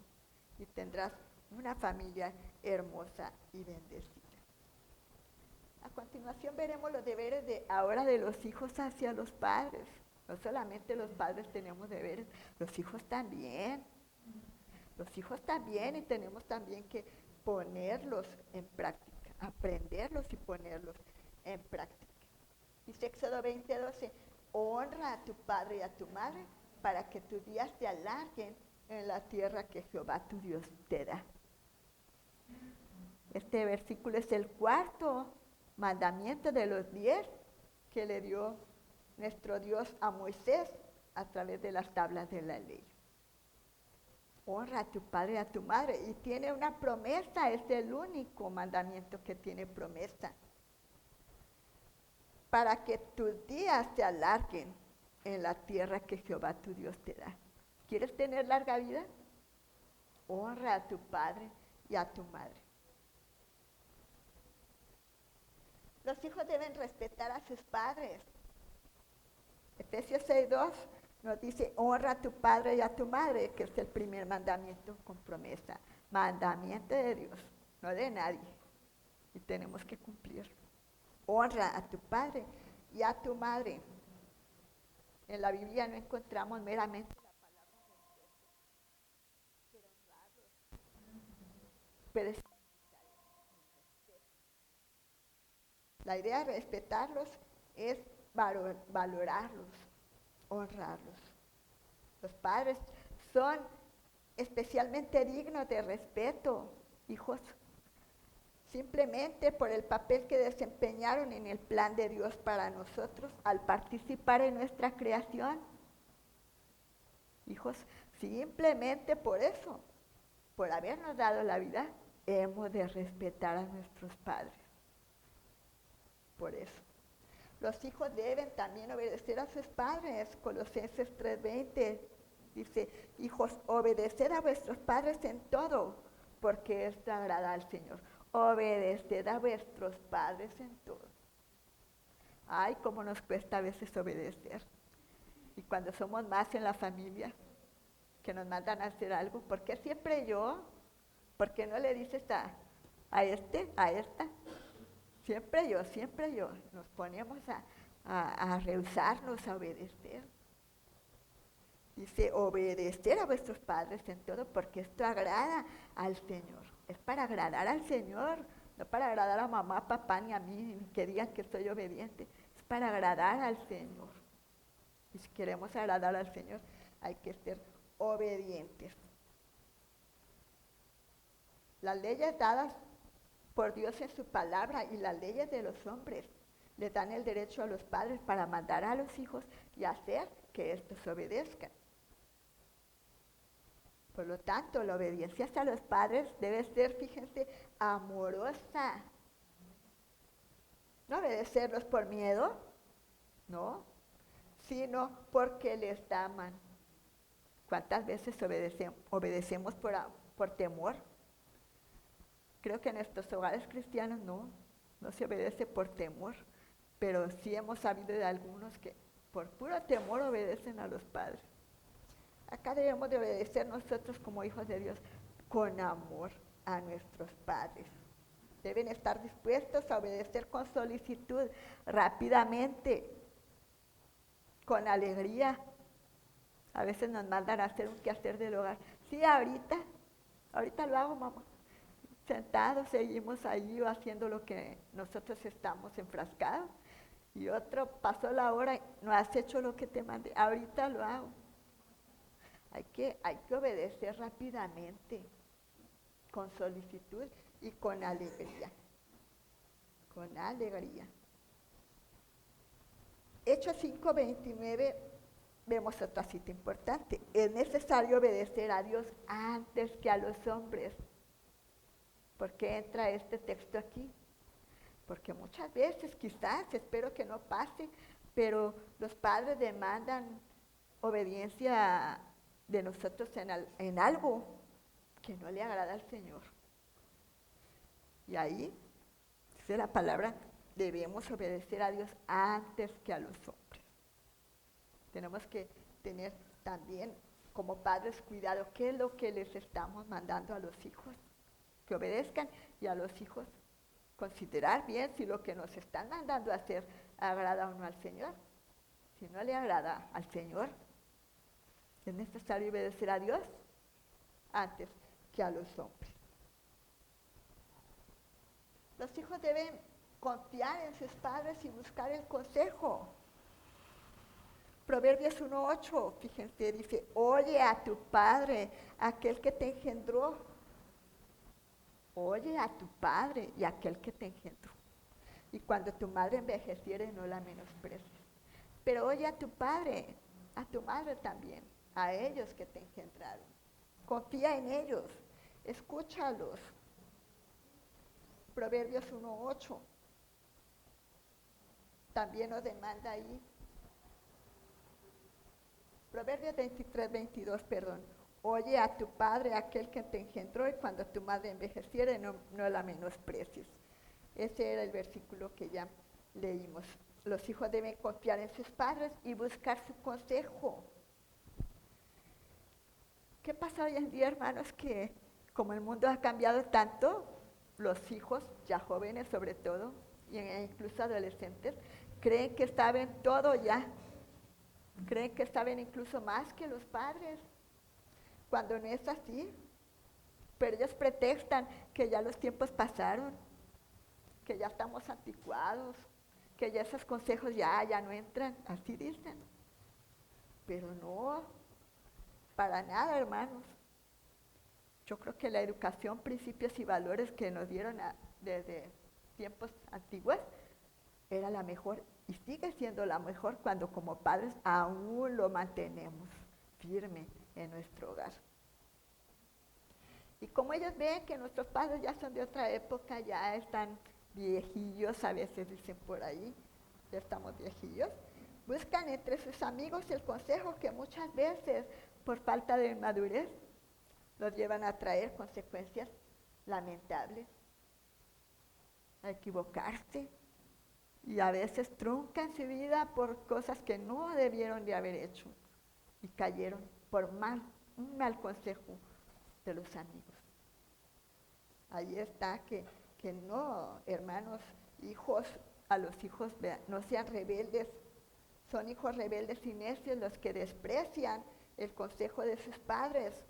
y tendrás una familia hermosa y bendecida. A continuación veremos los deberes de ahora de los hijos hacia los padres. No solamente los padres tenemos deberes, los hijos también. Los hijos también, y tenemos también que ponerlos en práctica, aprenderlos y ponerlos en práctica. Dice Éxodo 20:12, honra a tu padre y a tu madre para que tus días te alarguen en la tierra que Jehová tu Dios te da. Este versículo es el cuarto mandamiento de los 10 que le dio nuestro Dios a Moisés a través de las tablas de la ley. Honra a tu padre y a tu madre. Y tiene una promesa, es el único mandamiento que tiene promesa. Para que tus días te alarguen en la tierra que Jehová tu Dios te da. ¿Quieres tener larga vida? Honra a tu padre y a tu madre. Los hijos deben respetar a sus padres. Efesios 6:2 nos dice, honra a tu padre y a tu madre, que es el primer mandamiento con promesa. Mandamiento de Dios, no de nadie. Y tenemos que cumplirlo. Honra a tu padre y a tu madre. En la Biblia no encontramos meramente la palabra respeto, pero honrarlos puede significar el respeto. La idea de respetarlos es valorarlos, honrarlos. Los padres son especialmente dignos de respeto, hijos, simplemente por el papel que desempeñaron en el plan de Dios para nosotros al participar en nuestra creación. Hijos, simplemente por eso, por habernos dado la vida, hemos de respetar a nuestros padres. Por eso. Los hijos deben también obedecer a sus padres. Colosenses 3:20 dice, hijos, obedeced a vuestros padres en todo, porque esto agrada al Señor. Obedeced a vuestros padres en todo. Ay, cómo nos cuesta a veces obedecer. Y cuando somos más en la familia, que nos mandan a hacer algo, ¿por qué siempre yo? ¿Por qué no le dices a esta? Siempre yo. Nos ponemos a rehusarnos a obedecer. Dice, obedecer a vuestros padres en todo, porque esto agrada al Señor. Es para agradar al Señor, no para agradar a mamá, papá, ni a mí, ni que digan que soy obediente. Es para agradar al Señor. Y si queremos agradar al Señor, hay que ser obedientes. Las leyes dadas por Dios en su palabra y las leyes de los hombres le dan el derecho a los padres para mandar a los hijos y hacer que estos obedezcan. Por lo tanto, la obediencia hacia los padres debe ser, fíjense, amorosa. No obedecerlos por miedo, no, sino porque les aman. ¿Cuántas veces obedecemos por temor? Creo que en nuestros hogares cristianos no se obedece por temor, pero sí hemos sabido de algunos que por puro temor obedecen a los padres. Acá debemos de obedecer nosotros como hijos de Dios con amor a nuestros padres. Deben estar dispuestos a obedecer con solicitud, rápidamente, con alegría. A veces nos mandan a hacer un quehacer del hogar. Sí, ahorita lo hago, mamá. Sentados, seguimos ahí haciendo lo que nosotros estamos enfrascados. Y otro, pasó la hora, no has hecho lo que te mandé, ahorita lo hago. Hay que obedecer rápidamente, con solicitud y con alegría. Con alegría. Hechos 5:29, vemos otra cita importante. Es necesario obedecer a Dios antes que a los hombres. ¿Por qué entra este texto aquí? Porque muchas veces, quizás, espero que no pase, pero los padres demandan obediencia de nosotros en algo que no le agrada al Señor. Y ahí, dice la palabra, debemos obedecer a Dios antes que a los hombres. Tenemos que tener también como padres cuidado qué es lo que les estamos mandando a los hijos, que obedezcan, y a los hijos considerar bien si lo que nos están mandando a hacer agrada o no al Señor. Si no le agrada al Señor, es necesario obedecer a Dios antes que a los hombres. Los hijos deben confiar en sus padres y buscar el consejo. Proverbios 1:8, fíjense, dice, oye a tu padre, aquel que te engendró. Oye a tu padre y a aquel que te engendró. Y cuando tu madre envejeciere, no la menosprecies. Pero oye a tu padre, a tu madre también, a ellos que te engendraron. Confía en ellos, escúchalos. Proverbios 1:8. También nos demanda ahí. Proverbios 23:22, perdón. Oye a tu padre, aquel que te engendró, y cuando tu madre envejeciere, no la menosprecies. Ese era el versículo que ya leímos. Los hijos deben confiar en sus padres y buscar su consejo. ¿Qué pasa hoy en día, hermanos? Que como el mundo ha cambiado tanto, los hijos, ya jóvenes sobre todo, e incluso adolescentes, creen que saben todo ya. Creen que saben incluso más que los padres, cuando no es así. Pero ellos pretextan que ya los tiempos pasaron, que ya estamos anticuados, que ya esos consejos ya no entran, así dicen. Pero no, para nada, hermanos. Yo creo que la educación, principios y valores que nos dieron desde tiempos antiguos era la mejor y sigue siendo la mejor cuando como padres aún lo mantenemos firme en nuestro hogar. Y como ellos ven que nuestros padres ya son de otra época, ya están viejillos, a veces dicen por ahí, ya estamos viejillos, buscan entre sus amigos el consejo que muchas veces, por falta de madurez, los llevan a traer consecuencias lamentables, a equivocarse, y a veces truncan su vida por cosas que no debieron de haber hecho, y cayeron por un mal consejo de los amigos. Ahí está que no, hermanos, hijos, a los hijos no sean rebeldes, son hijos rebeldes y necios los que desprecian el consejo de sus padres,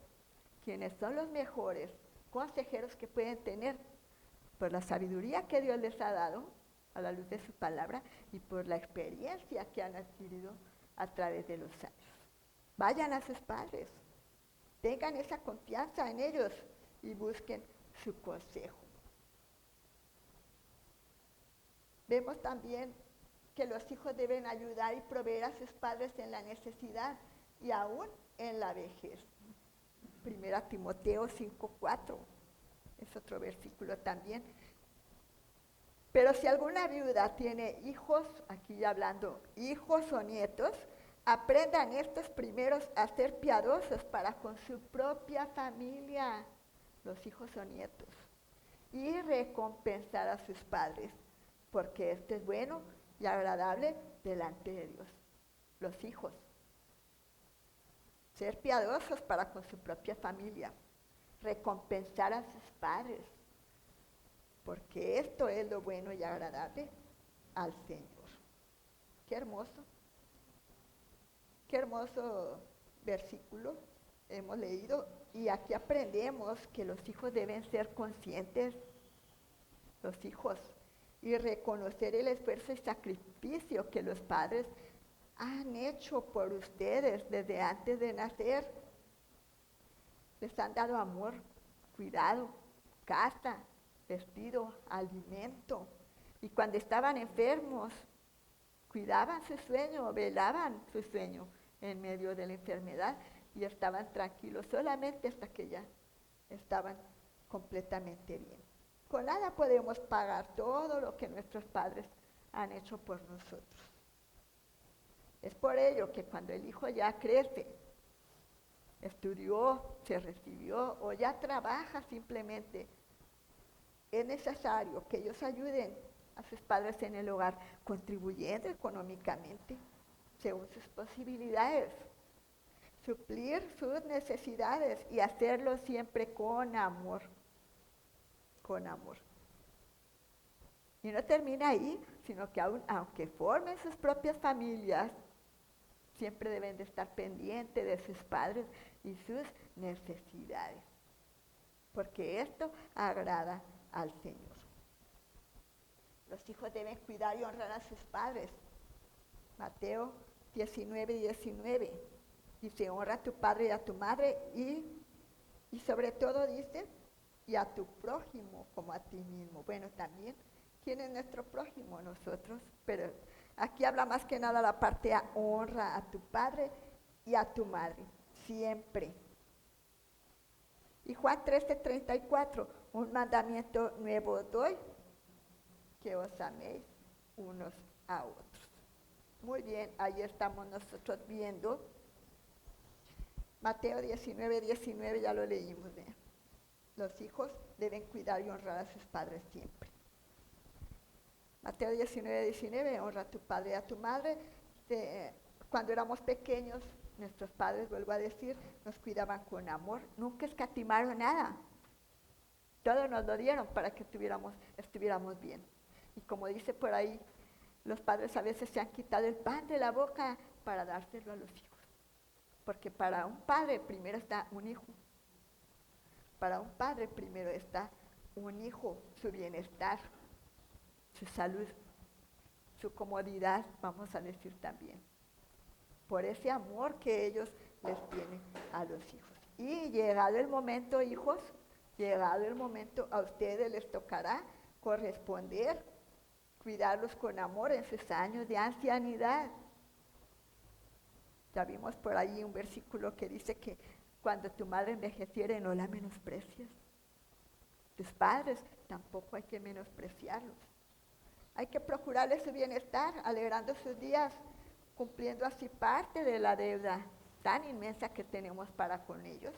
quienes son los mejores consejeros que pueden tener por la sabiduría que Dios les ha dado a la luz de su palabra y por la experiencia que han adquirido a través de los años. Vayan a sus padres, tengan esa confianza en ellos y busquen su consejo. Vemos también que los hijos deben ayudar y proveer a sus padres en la necesidad y aún en la vejez. 1 Timoteo 5:4 es otro versículo también. Pero si alguna viuda tiene hijos, aquí ya hablando, hijos o nietos, aprendan estos primeros a ser piadosos para con su propia familia, los hijos o nietos, y recompensar a sus padres, porque esto es bueno y agradable delante de Dios. Los hijos, ser piadosos para con su propia familia, recompensar a sus padres, porque esto es lo bueno y agradable al Señor. Qué hermoso versículo hemos leído, y aquí aprendemos que los hijos deben ser conscientes, los hijos, y reconocer el esfuerzo y sacrificio que los padres han hecho por ustedes desde antes de nacer. Les han dado amor, cuidado, casa, vestido, alimento. Y cuando estaban enfermos, cuidaban su sueño, velaban su sueño en medio de la enfermedad y estaban tranquilos solamente hasta que ya estaban completamente bien. Con nada podemos pagar todo lo que nuestros padres han hecho por nosotros. Es por ello que cuando el hijo ya crece, estudió, se recibió o ya trabaja simplemente, es necesario que ellos ayuden a sus padres en el hogar, contribuyendo económicamente según sus posibilidades, suplir sus necesidades y hacerlo siempre con amor, con amor. Y no termina ahí, sino que aunque formen sus propias familias, siempre deben de estar pendientes de sus padres y sus necesidades, porque esto agrada al Señor. Los hijos deben cuidar y honrar a sus padres. Mateo 19:19 dice: honra a tu padre y a tu madre y sobre todo dice, y a tu prójimo como a ti mismo. Bueno, también, ¿quién es nuestro prójimo? Nosotros, pero aquí habla más que nada la parte A: honra a tu padre y a tu madre, siempre. Y Juan 13:34, un mandamiento nuevo doy, que os améis unos a otros. Muy bien, ahí estamos nosotros viendo. Mateo 19:19 ya lo leímos. Los hijos deben cuidar y honrar a sus padres siempre. Mateo 19:19, honra a tu padre y a tu madre. Cuando éramos pequeños, nuestros padres, vuelvo a decir, nos cuidaban con amor, nunca escatimaron nada. Todo nos lo dieron para que estuviéramos bien. Y como dice por ahí, los padres a veces se han quitado el pan de la boca para dárselo a los hijos. Porque para un padre primero está un hijo. Para un padre primero está un hijo, su bienestar. su salud, su comodidad, vamos a decir también, por ese amor que ellos les tienen a los hijos. Y llegado el momento, hijos, llegado el momento, a ustedes les tocará corresponder, cuidarlos con amor en sus años de ancianidad. Ya vimos por ahí un versículo que dice que cuando tu madre envejeciere no la menosprecies. Tus padres tampoco hay que menospreciarlos. Hay que procurarles su bienestar, alegrando sus días, cumpliendo así parte de la deuda tan inmensa que tenemos para con ellos,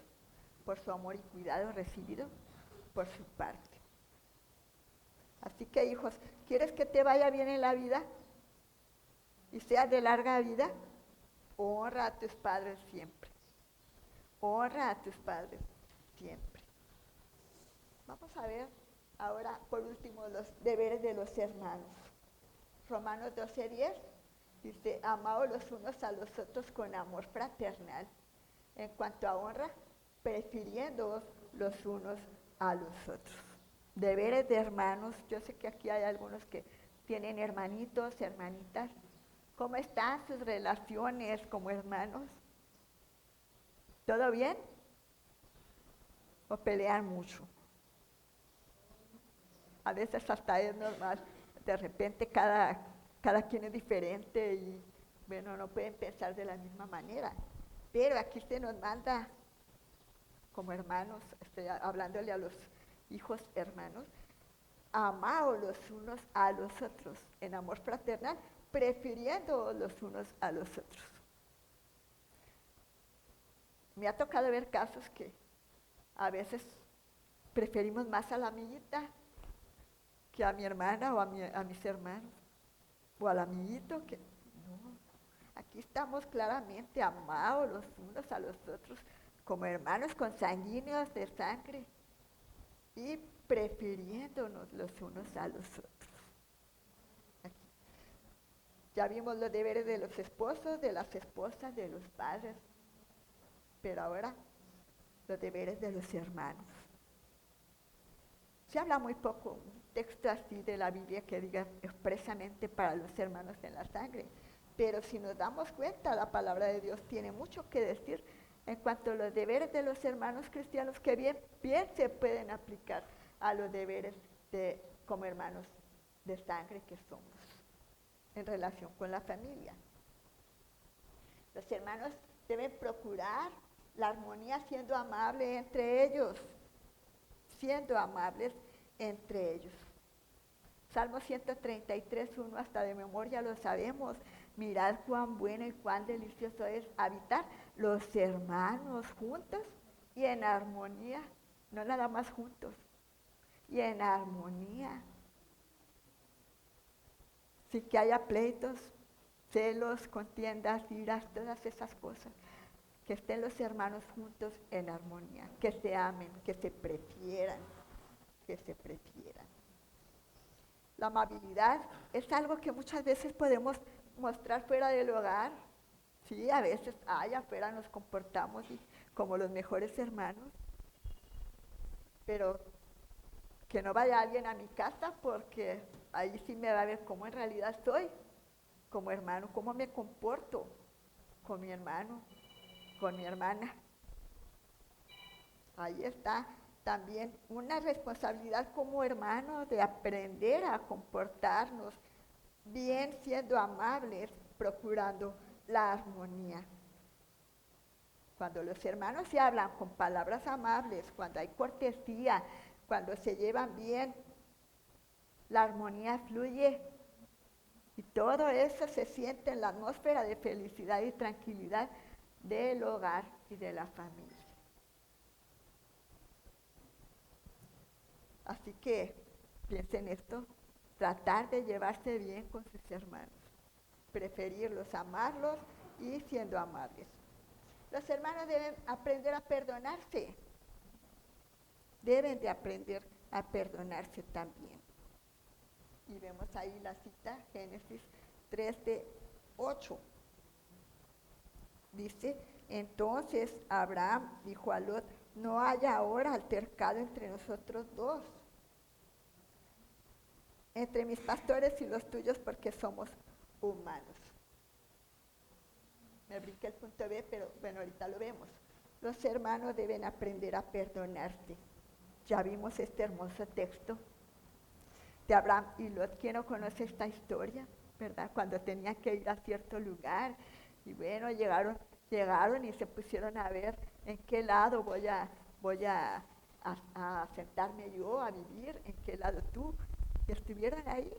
por su amor y cuidado recibido por su parte. Así que, hijos, ¿quieres que te vaya bien en la vida y seas de larga vida? Honra a tus padres siempre. Honra a tus padres siempre. Vamos a ver ahora, por último, los deberes de los hermanos. Romanos 12:10 dice, amaos los unos a los otros con amor fraternal. En cuanto a honra, prefiriéndoos los unos a los otros. Deberes de hermanos. Yo sé que aquí hay algunos que tienen hermanitos, hermanitas. ¿Cómo están sus relaciones como hermanos? ¿Todo bien? ¿O pelean mucho? A veces hasta es normal. De repente cada quien es diferente y, bueno, no pueden pensar de la misma manera. Pero aquí se nos manda, como hermanos, estoy hablándole a los hijos hermanos, amaos los unos a los otros en amor fraternal, prefiriendo los unos a los otros. Me ha tocado ver casos que a veces preferimos más a la amiguita que a mi hermana o a mis hermanos, o al amiguito, que no. Aquí estamos claramente amados los unos a los otros, como hermanos consanguíneos de sangre, y prefiriéndonos los unos a los otros. Aquí. Ya vimos los deberes de los esposos, de las esposas, de los padres, pero ahora los deberes de los hermanos. Se habla muy poco, un texto así de la Biblia que diga expresamente para los hermanos en la sangre, pero si nos damos cuenta, la palabra de Dios tiene mucho que decir en cuanto a los deberes de los hermanos cristianos que bien se pueden aplicar a los deberes como hermanos de sangre que somos en relación con la familia. Los hermanos deben procurar la armonía siendo amables entre ellos, siendo amables entre ellos. Salmo 133:1, hasta de memoria lo sabemos. Mirad cuán bueno y cuán delicioso es habitar los hermanos juntos y en armonía, no nada más juntos, y en armonía. Sin que haya pleitos, celos, contiendas, iras, todas esas cosas. Que estén los hermanos juntos en armonía, que se amen, que se prefieran, que se prefieran. La amabilidad es algo que muchas veces podemos mostrar fuera del hogar. Sí, a veces allá afuera nos comportamos como los mejores hermanos, pero que no vaya alguien a mi casa porque ahí sí me va a ver cómo en realidad soy como hermano, cómo me comporto con mi hermano, con mi hermana. Ahí está también una responsabilidad como hermanos de aprender a comportarnos bien, siendo amables, procurando la armonía. Cuando los hermanos se hablan con palabras amables, cuando hay cortesía, cuando se llevan bien, la armonía fluye y todo eso se siente en la atmósfera de felicidad y tranquilidad del hogar y de la familia. Así que piensen esto, tratar de llevarse bien con sus hermanos, preferirlos, amarlos y siendo amables. Los hermanos deben aprender a perdonarse, deben de aprender a perdonarse también. Y vemos ahí la cita, Génesis 3:8. Dice, entonces Abraham dijo a Lot, no haya ahora altercado entre nosotros dos. entre mis pastores y los tuyos porque somos humanos. Me brinqué el punto B, pero bueno, ahorita lo vemos. Los hermanos deben aprender a perdonarse. Ya vimos este hermoso texto de Abraham y Lot. ¿Quién no conoce esta historia? ¿Verdad? Cuando tenían que ir a cierto lugar y bueno, llegaron y se pusieron a ver en qué lado voy a sentarme yo a vivir, en qué lado tú. Y estuvieron ahí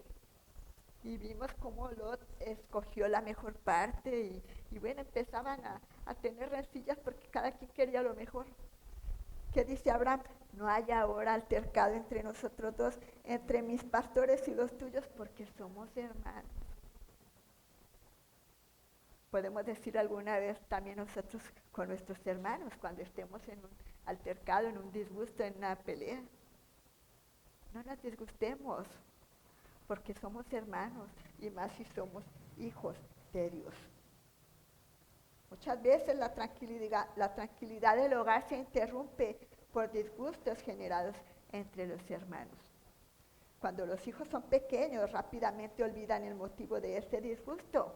y vimos cómo Lot escogió la mejor parte y bueno, empezaban a tener rencillas porque cada quien quería lo mejor. ¿Qué dice Abraham? No haya ahora altercado entre nosotros dos, entre mis pastores y los tuyos, porque somos hermanos. Podemos decir alguna vez también nosotros con nuestros hermanos, cuando estemos en un altercado, en un disgusto, en una pelea. No nos disgustemos, porque somos hermanos, y más si somos hijos de Dios. Muchas veces la tranquilidad del hogar se interrumpe por disgustos generados entre los hermanos. Cuando los hijos son pequeños, rápidamente olvidan el motivo de ese disgusto.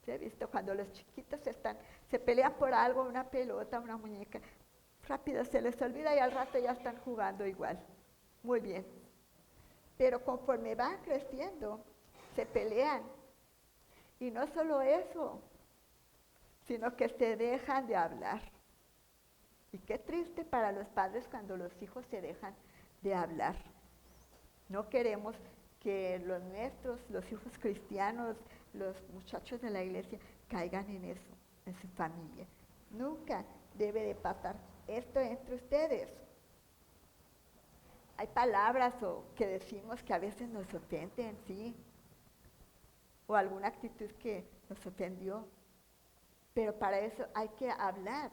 ¿Sí he visto? Cuando los chiquitos se pelean por algo, una pelota, una muñeca, rápido se les olvida y al rato ya están jugando igual. Muy bien. Pero conforme van creciendo, se pelean. Y no solo eso, sino que se dejan de hablar. Y qué triste para los padres cuando los hijos se dejan de hablar. No queremos que los nuestros, los hijos cristianos, los muchachos de la iglesia, caigan en eso, en su familia. Nunca debe de pasar esto entre ustedes. Hay palabras que decimos que a veces nos ofenden, sí, o alguna actitud que nos ofendió, pero para eso hay que hablar,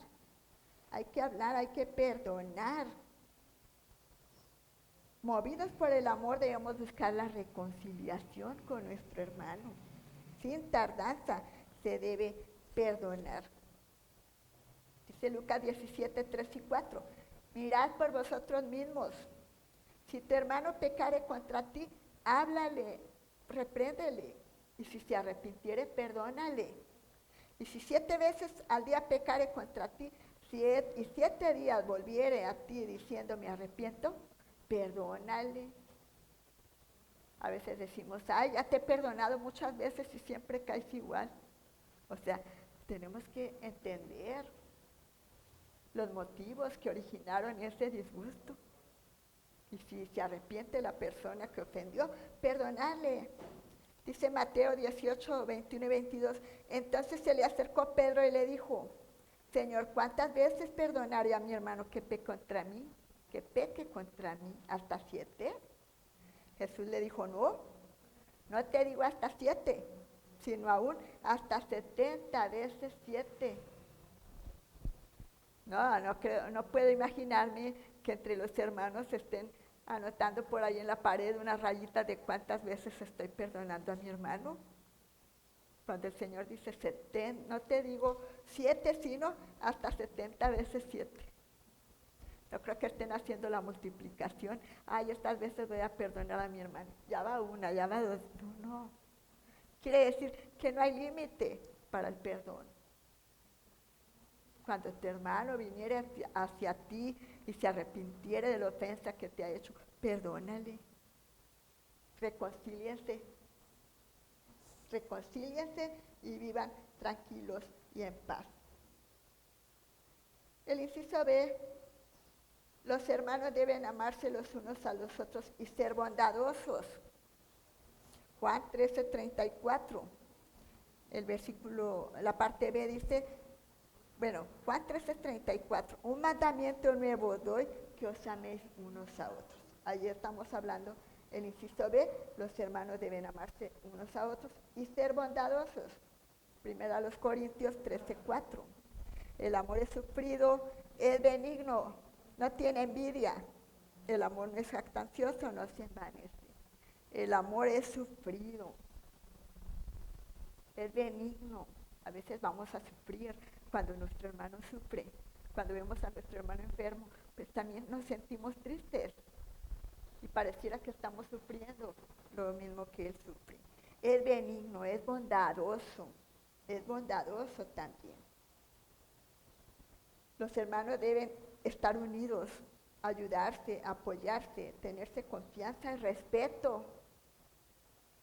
hay que perdonar. Movidos por el amor debemos buscar la reconciliación con nuestro hermano. Sin tardanza se debe perdonar. Dice Lucas 17, 3 y 4. Mirad por vosotros mismos. Si tu hermano pecare contra ti, háblale, repréndele. Y si se arrepintiere, perdónale. Y si 7 veces al día pecare contra ti, y 7 días volviere a ti diciendo me arrepiento, perdónale. A veces decimos, ay, ya te he perdonado muchas veces y siempre caes igual. O sea, tenemos que entender los motivos que originaron ese disgusto. Y si se arrepiente la persona que ofendió, perdonarle. Dice Mateo 18, 21 y 22. Entonces se le acercó Pedro y le dijo, Señor, ¿cuántas veces perdonaré a mi hermano que peque contra mí? Que peque contra mí, ¿hasta 7? Jesús le dijo, no te digo hasta 7, sino aún hasta 70 veces 7. No puedo imaginarme que entre los hermanos estén anotando por ahí en la pared una rayita de cuántas veces estoy perdonando a mi hermano. Cuando el Señor dice 70, no te digo 7, sino hasta 70 veces 7. No creo que estén haciendo la multiplicación. Ay, estas veces voy a perdonar a mi hermano. Ya va una, ya va dos. No. Quiere decir que no hay límite para el perdón. Cuando tu hermano viniera hacia ti y se arrepintiere de la ofensa que te ha hecho, perdónale. Reconcíliense. Reconcíliense y vivan tranquilos y en paz. El inciso B, los hermanos deben amarse los unos a los otros y ser bondadosos. Juan 13:34, el versículo, la parte B dice, Juan 13:34, un mandamiento nuevo doy, que os améis unos a otros. Ayer estamos hablando, el inciso B, los hermanos deben amarse unos a otros y ser bondadosos. Primera a los Corintios 13:4. El amor es sufrido, es benigno, no tiene envidia. El amor no es jactancioso, no se envanece. El amor es sufrido, es benigno. A veces vamos a sufrir cuando nuestro hermano sufre. Cuando vemos a nuestro hermano enfermo, pues también nos sentimos tristes. y pareciera que estamos sufriendo lo mismo que Él sufre. Es benigno, es bondadoso también. Los hermanos deben estar unidos, ayudarse, apoyarse, tenerse confianza y respeto,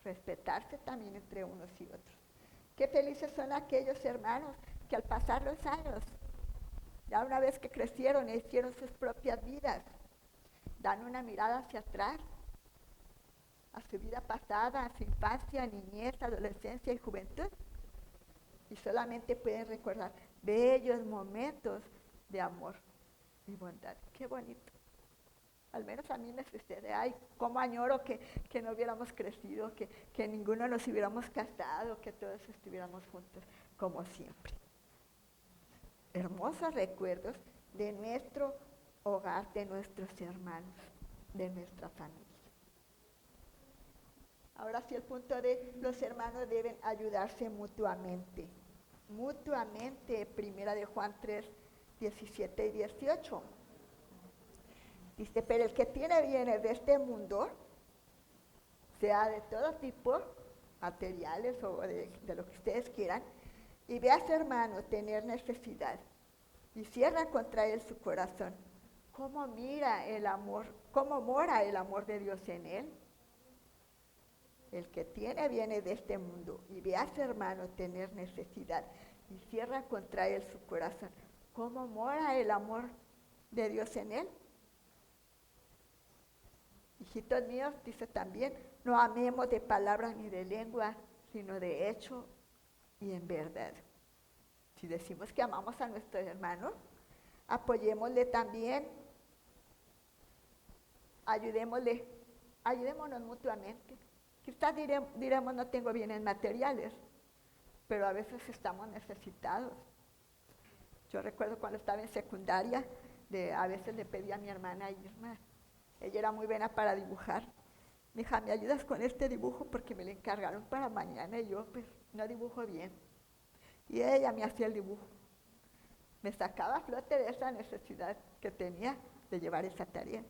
respetarse también entre unos y otros. Qué felices son aquellos hermanos que al pasar los años, ya una vez que crecieron e hicieron sus propias vidas, dan una mirada hacia atrás, a su vida pasada, a su infancia, niñez, adolescencia y juventud, y solamente pueden recordar bellos momentos de amor y bondad. Qué bonito. Al menos a mí me sucede. Ay, cómo añoro que no hubiéramos crecido, que ninguno nos hubiéramos casado, que todos estuviéramos juntos, como siempre. Hermosos recuerdos de nuestro hogar, de nuestros hermanos, de nuestra familia. Ahora sí, el punto de los hermanos deben ayudarse mutuamente. Mutuamente, primera de Juan 3, 17 y 18. Dice, pero el que tiene bienes de este mundo, sea de todo tipo, materiales o de lo que ustedes quieran, y ve a su hermano tener necesidad, y cierra contra él su corazón, ¿cómo mora el amor de Dios en él? El que tiene bienes de este mundo y ve a su hermano tener necesidad y cierra contra él su corazón, ¿cómo mora el amor de Dios en él? Hijitos míos, dice también, no amemos de palabra ni de lengua, sino de hecho y en verdad. Si decimos que amamos a nuestro hermano, apoyémosle también, ayudémonos mutuamente. Quizás diremos no tengo bienes materiales, pero a veces estamos necesitados. Yo recuerdo cuando estaba en secundaria, a veces le pedí a mi hermana Irma, ella era muy buena para dibujar. Me dijo, ¿me ayudas con este dibujo? Porque me lo encargaron para mañana y yo pues no dibujo bien. Y ella me hacía el dibujo. Me sacaba a flote de esa necesidad que tenía de llevar esa tarea.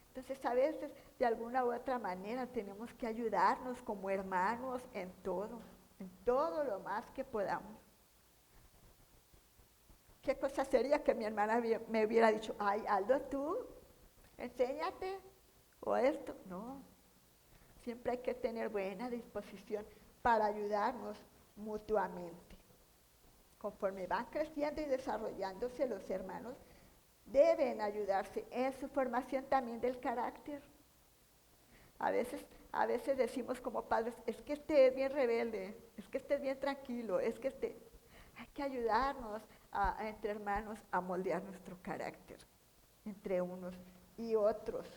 Entonces a veces de alguna u otra manera tenemos que ayudarnos como hermanos en todo lo más que podamos. ¿Qué cosa sería que mi hermana me hubiera dicho, ay, Aldo, tú, enséñate, o esto? No, siempre hay que tener buena disposición para ayudarnos mutuamente. Conforme van creciendo y desarrollándose los hermanos, deben ayudarse en su formación también del carácter. A veces decimos como padres, es que este es bien rebelde, es que este es bien tranquilo, es que hay que ayudarnos entre hermanos a moldear nuestro carácter, entre unos y otros.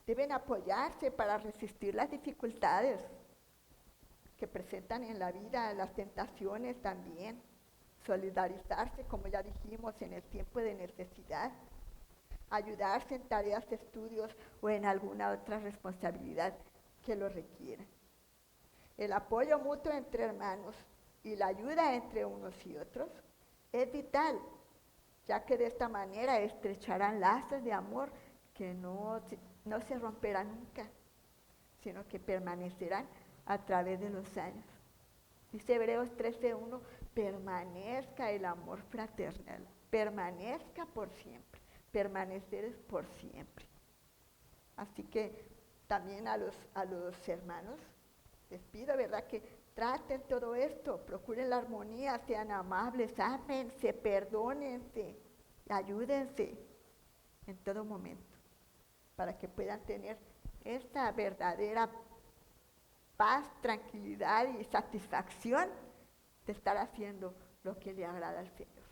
Deben apoyarse para resistir las dificultades que presentan en la vida, las tentaciones también. Solidarizarse, como ya dijimos, en el tiempo de necesidad. Ayudarse en tareas de estudios o en alguna otra responsabilidad que lo requiera. El apoyo mutuo entre hermanos y la ayuda entre unos y otros es vital, ya que de esta manera estrecharán lazos de amor que no se romperán nunca, sino que permanecerán a través de los años. Dice Hebreos 13:1, permanezca el amor fraternal, permanezca por siempre, permanecer es por siempre. Así que también a los hermanos les pido, ¿verdad?, que traten todo esto, procuren la armonía, sean amables, ámense, perdónense, ayúdense en todo momento, para que puedan tener esta verdadera paz, tranquilidad y satisfacción de estar haciendo lo que le agrada al Señor.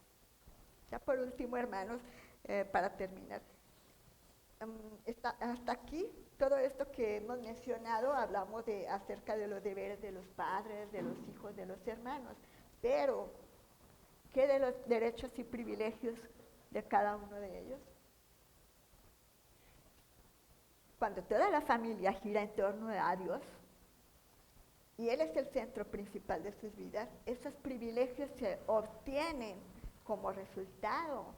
Ya por último, hermanos, para terminar, hasta aquí, todo esto que hemos mencionado, hablamos acerca de los deberes de los padres, de los hijos, de los hermanos, pero ¿qué de los derechos y privilegios de cada uno de ellos? Cuando toda la familia gira en torno a Dios, y Él es el centro principal de sus vidas, esos privilegios se obtienen como resultado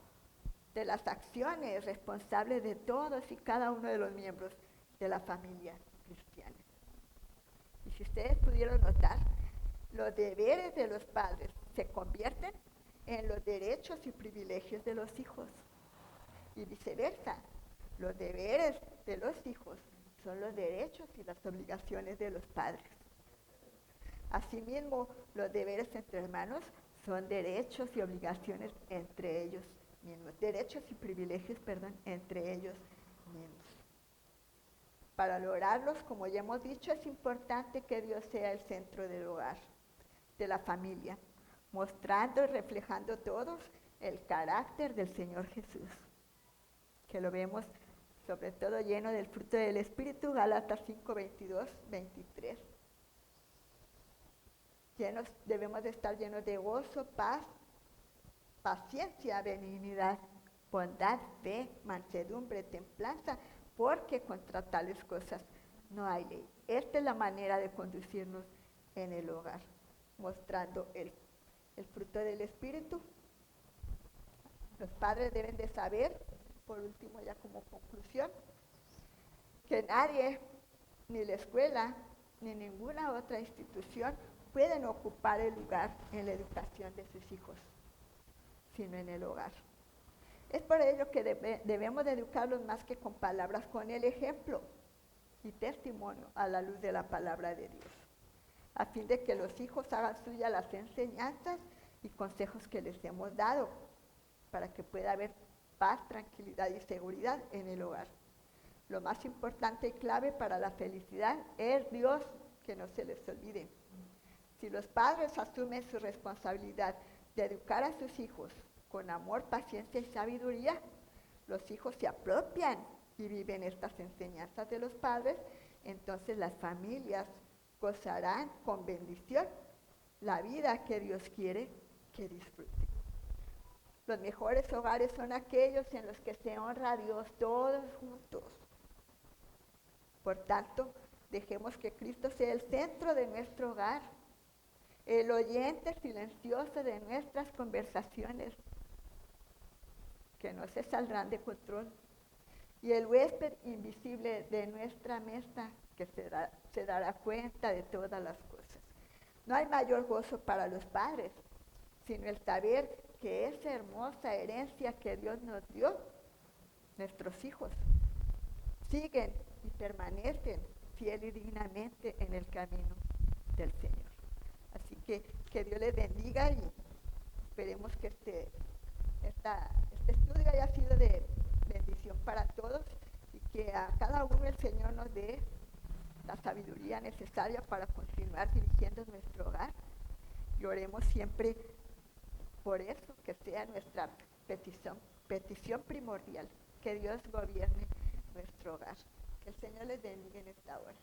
de las acciones responsables de todos y cada uno de los miembros de la familia cristiana. Y si ustedes pudieron notar, los deberes de los padres se convierten en los derechos y privilegios de los hijos. Y viceversa, los deberes de los hijos son los derechos y las obligaciones de los padres. Asimismo, los deberes entre hermanos son derechos y obligaciones entre ellos mismos, derechos y privilegios, entre ellos mismos. Para lograrlos, como ya hemos dicho, es importante que Dios sea el centro del hogar, de la familia, mostrando y reflejando todos el carácter del Señor Jesús, que lo vemos sobre todo lleno del fruto del Espíritu, Gálatas 5, 22, 23. Debemos de estar llenos de gozo, paz, paciencia, benignidad, bondad, fe, mansedumbre, templanza, porque contra tales cosas no hay ley. Esta es la manera de conducirnos en el hogar, mostrando el fruto del Espíritu. Los padres deben de saber, por último ya como conclusión, que nadie, ni la escuela, ni ninguna otra institución pueden ocupar el lugar en la educación de sus hijos, sino en el hogar. Es por ello que debemos de educarlos más que con palabras, con el ejemplo y testimonio a la luz de la palabra de Dios, a fin de que los hijos hagan suyas las enseñanzas y consejos que les hemos dado, para que pueda haber paz, tranquilidad y seguridad en el hogar. Lo más importante y clave para la felicidad es Dios, que no se les olvide. Si los padres asumen su responsabilidad de educar a sus hijos con amor, paciencia y sabiduría, los hijos se apropian y viven estas enseñanzas de los padres, entonces las familias gozarán con bendición la vida que Dios quiere que disfruten. Los mejores hogares son aquellos en los que se honra a Dios todos juntos. Por tanto, dejemos que Cristo sea el centro de nuestro hogar, el oyente silencioso de nuestras conversaciones, que no se saldrán de control, y el huésped invisible de nuestra mesa, que se dará cuenta de todas las cosas. No hay mayor gozo para los padres, sino el saber que esa hermosa herencia que Dios nos dio, nuestros hijos, siguen y permanecen fiel y dignamente en el camino del Señor. Así que Dios les bendiga y esperemos que este estudio haya sido de bendición para todos y que a cada uno el Señor nos dé la sabiduría necesaria para continuar dirigiendo nuestro hogar. Y oremos siempre por eso, que sea nuestra petición primordial, que Dios gobierne nuestro hogar. Que el Señor les bendiga en esta hora.